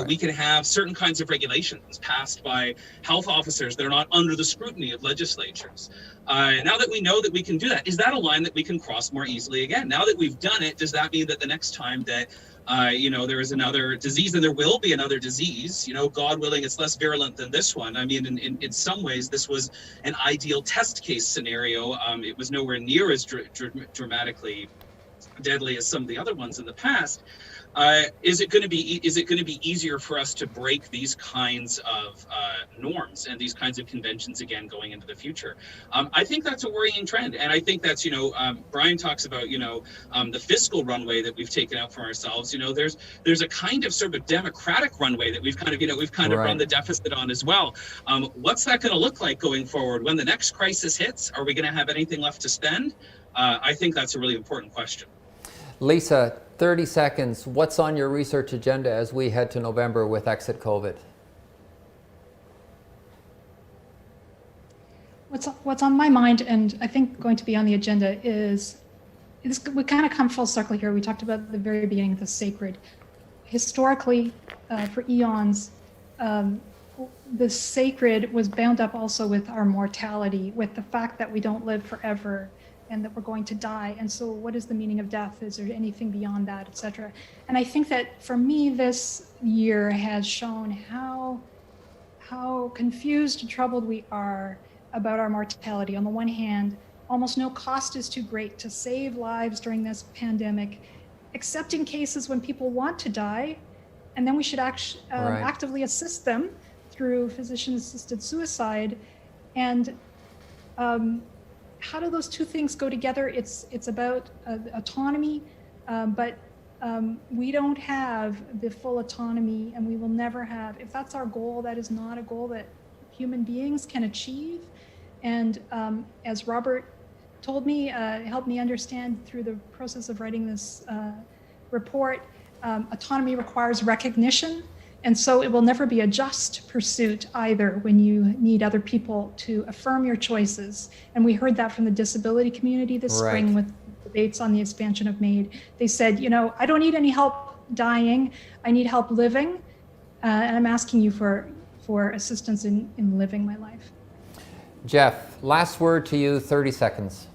We can have certain kinds of regulations passed by health officers that are not under the scrutiny of legislatures. Now that we know that we can do that, is that a line that we can cross more easily again? Now that we've done it, does that mean that the next time that there is another disease, and there will be another disease, God willing, it's less virulent than this one. I mean, in some ways, this was an ideal test case scenario. It was nowhere near as dramatically deadly as some of the other ones in the past. Is it going to be easier for us to break these kinds of norms and these kinds of conventions again going into the future? I think that's a worrying trend, and I think that's Brian talks about the fiscal runway that we've taken out for ourselves. There's a kind of sort of democratic runway that we've kind of run the deficit on as well. What's that going to look like going forward when the next crisis hits? Are we going to have anything left to spend? I think that's a really important question. Lisa, 30 seconds. What's on your research agenda as we head to November with Exit COVID? What's on my mind, and I think going to be on the agenda, is we kind of come full circle here. We talked about at the very beginning of the sacred. Historically, for eons, the sacred was bound up also with our mortality, with the fact that we don't live forever, and that we're going to die. And so what is the meaning of death? Is there anything beyond that, et cetera? And I think that for me, this year has shown how confused and troubled we are about our mortality. On the one hand, almost no cost is too great to save lives during this pandemic, except in cases when people want to die, and then we should actively assist them through physician-assisted suicide. And how do those two things go together? It's about autonomy, but we don't have the full autonomy, and we will never have. If that's our goal, that is not a goal that human beings can achieve. And as Robert told me, helped me understand through the process of writing this report, autonomy requires recognition. And so it will never be a just pursuit either when you need other people to affirm your choices. And we heard that from the disability community this spring with debates on the expansion have made. They said, you know, I don't need any help dying. I need help living. And I'm asking you for assistance in living my life. Jeff, last word to you, 30 seconds.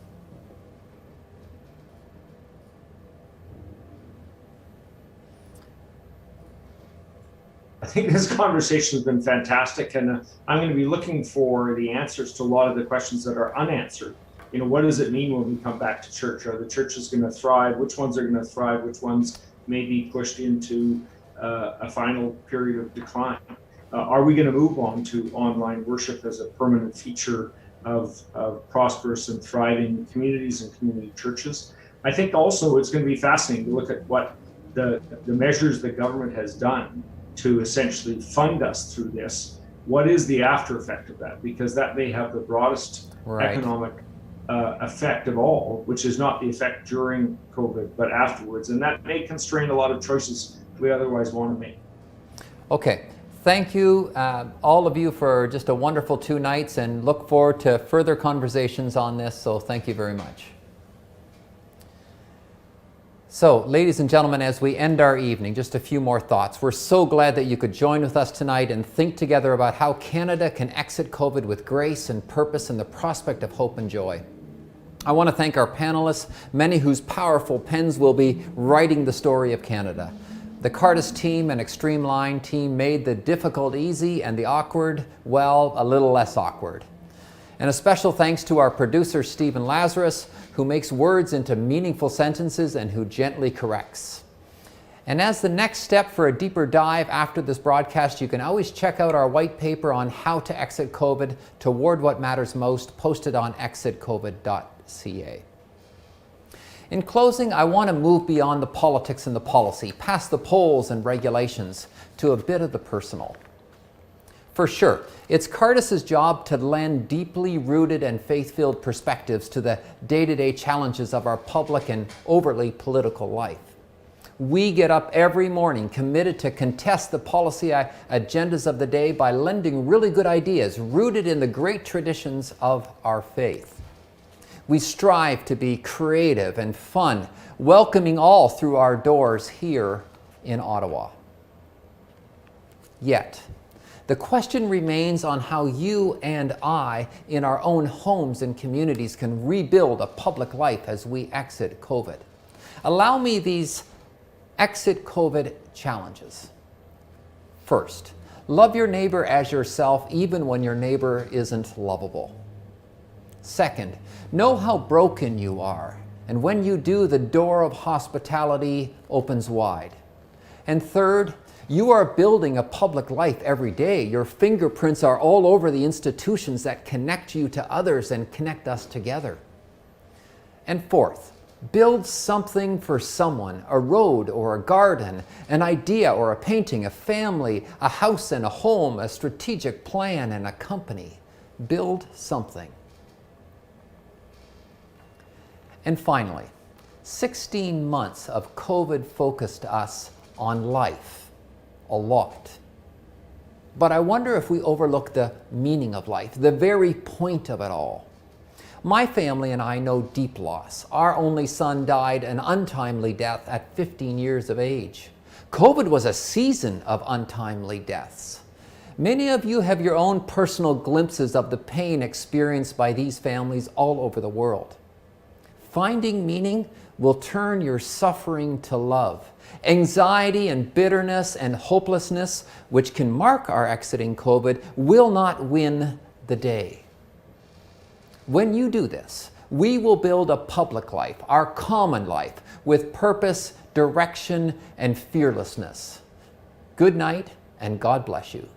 I think this conversation has been fantastic, and I'm going to be looking for the answers to a lot of the questions that are unanswered. You know, what does it mean when we come back to church? Are the churches going to thrive? Which ones are going to thrive? Which ones may be pushed into a final period of decline? Are we going to move on to online worship as a permanent feature of prosperous and thriving communities and community churches? I think also it's going to be fascinating to look at what the measures the government has done to essentially fund us through this. What is the after effect of that? Because that may have the broadest economic effect of all, which is not the effect during COVID, but afterwards. And that may constrain a lot of choices we otherwise want to make. Okay. Thank you, all of you, for just a wonderful 2 nights, and look forward to further conversations on this. So thank you very much. So, ladies and gentlemen, as we end our evening, just a few more thoughts. We're so glad that you could join with us tonight and think together about how Canada can exit COVID with grace and purpose and the prospect of hope and joy. I want to thank our panelists, many whose powerful pens will be writing the story of Canada. The Cardus team and Extreme Line team made the difficult easy and the awkward, well, a little less awkward. And a special thanks to our producer, Stephen Lazarus, who makes words into meaningful sentences and who gently corrects. And as the next step for a deeper dive after this broadcast, you can always check out our white paper on how to exit COVID toward what matters most, posted on exitcovid.ca. In closing, I want to move beyond the politics and the policy, past the polls and regulations, to a bit of the personal. For sure, it's Cardus's job to lend deeply rooted and faith-filled perspectives to the day-to-day challenges of our public and overtly political life. We get up every morning committed to contest the policy agendas of the day by lending really good ideas rooted in the great traditions of our faith. We strive to be creative and fun, welcoming all through our doors here in Ottawa. Yet, the question remains on how you and I, in our own homes and communities, can rebuild a public life as we exit COVID. Allow me these exit COVID challenges. First, love your neighbor as yourself, even when your neighbor isn't lovable. Second, know how broken you are, and when you do, the door of hospitality opens wide. And third, you are building a public life every day. Your fingerprints are all over the institutions that connect you to others and connect us together. And fourth, build something for someone, a road or a garden, an idea or a painting, a family, a house and a home, a strategic plan and a company. Build something. And finally, 16 months of COVID focused us on life. A lot. But I wonder if we overlook the meaning of life, the very point of it all. My family and I know deep loss. Our only son died an untimely death at 15 years of age. COVID was a season of untimely deaths. Many of you have your own personal glimpses of the pain experienced by these families all over the world. Finding meaning will turn your suffering to love. Anxiety and bitterness and hopelessness, which can mark our exiting COVID, will not win the day. When you do this, we will build a public life, our common life, with purpose, direction, and fearlessness. Good night, and God bless you.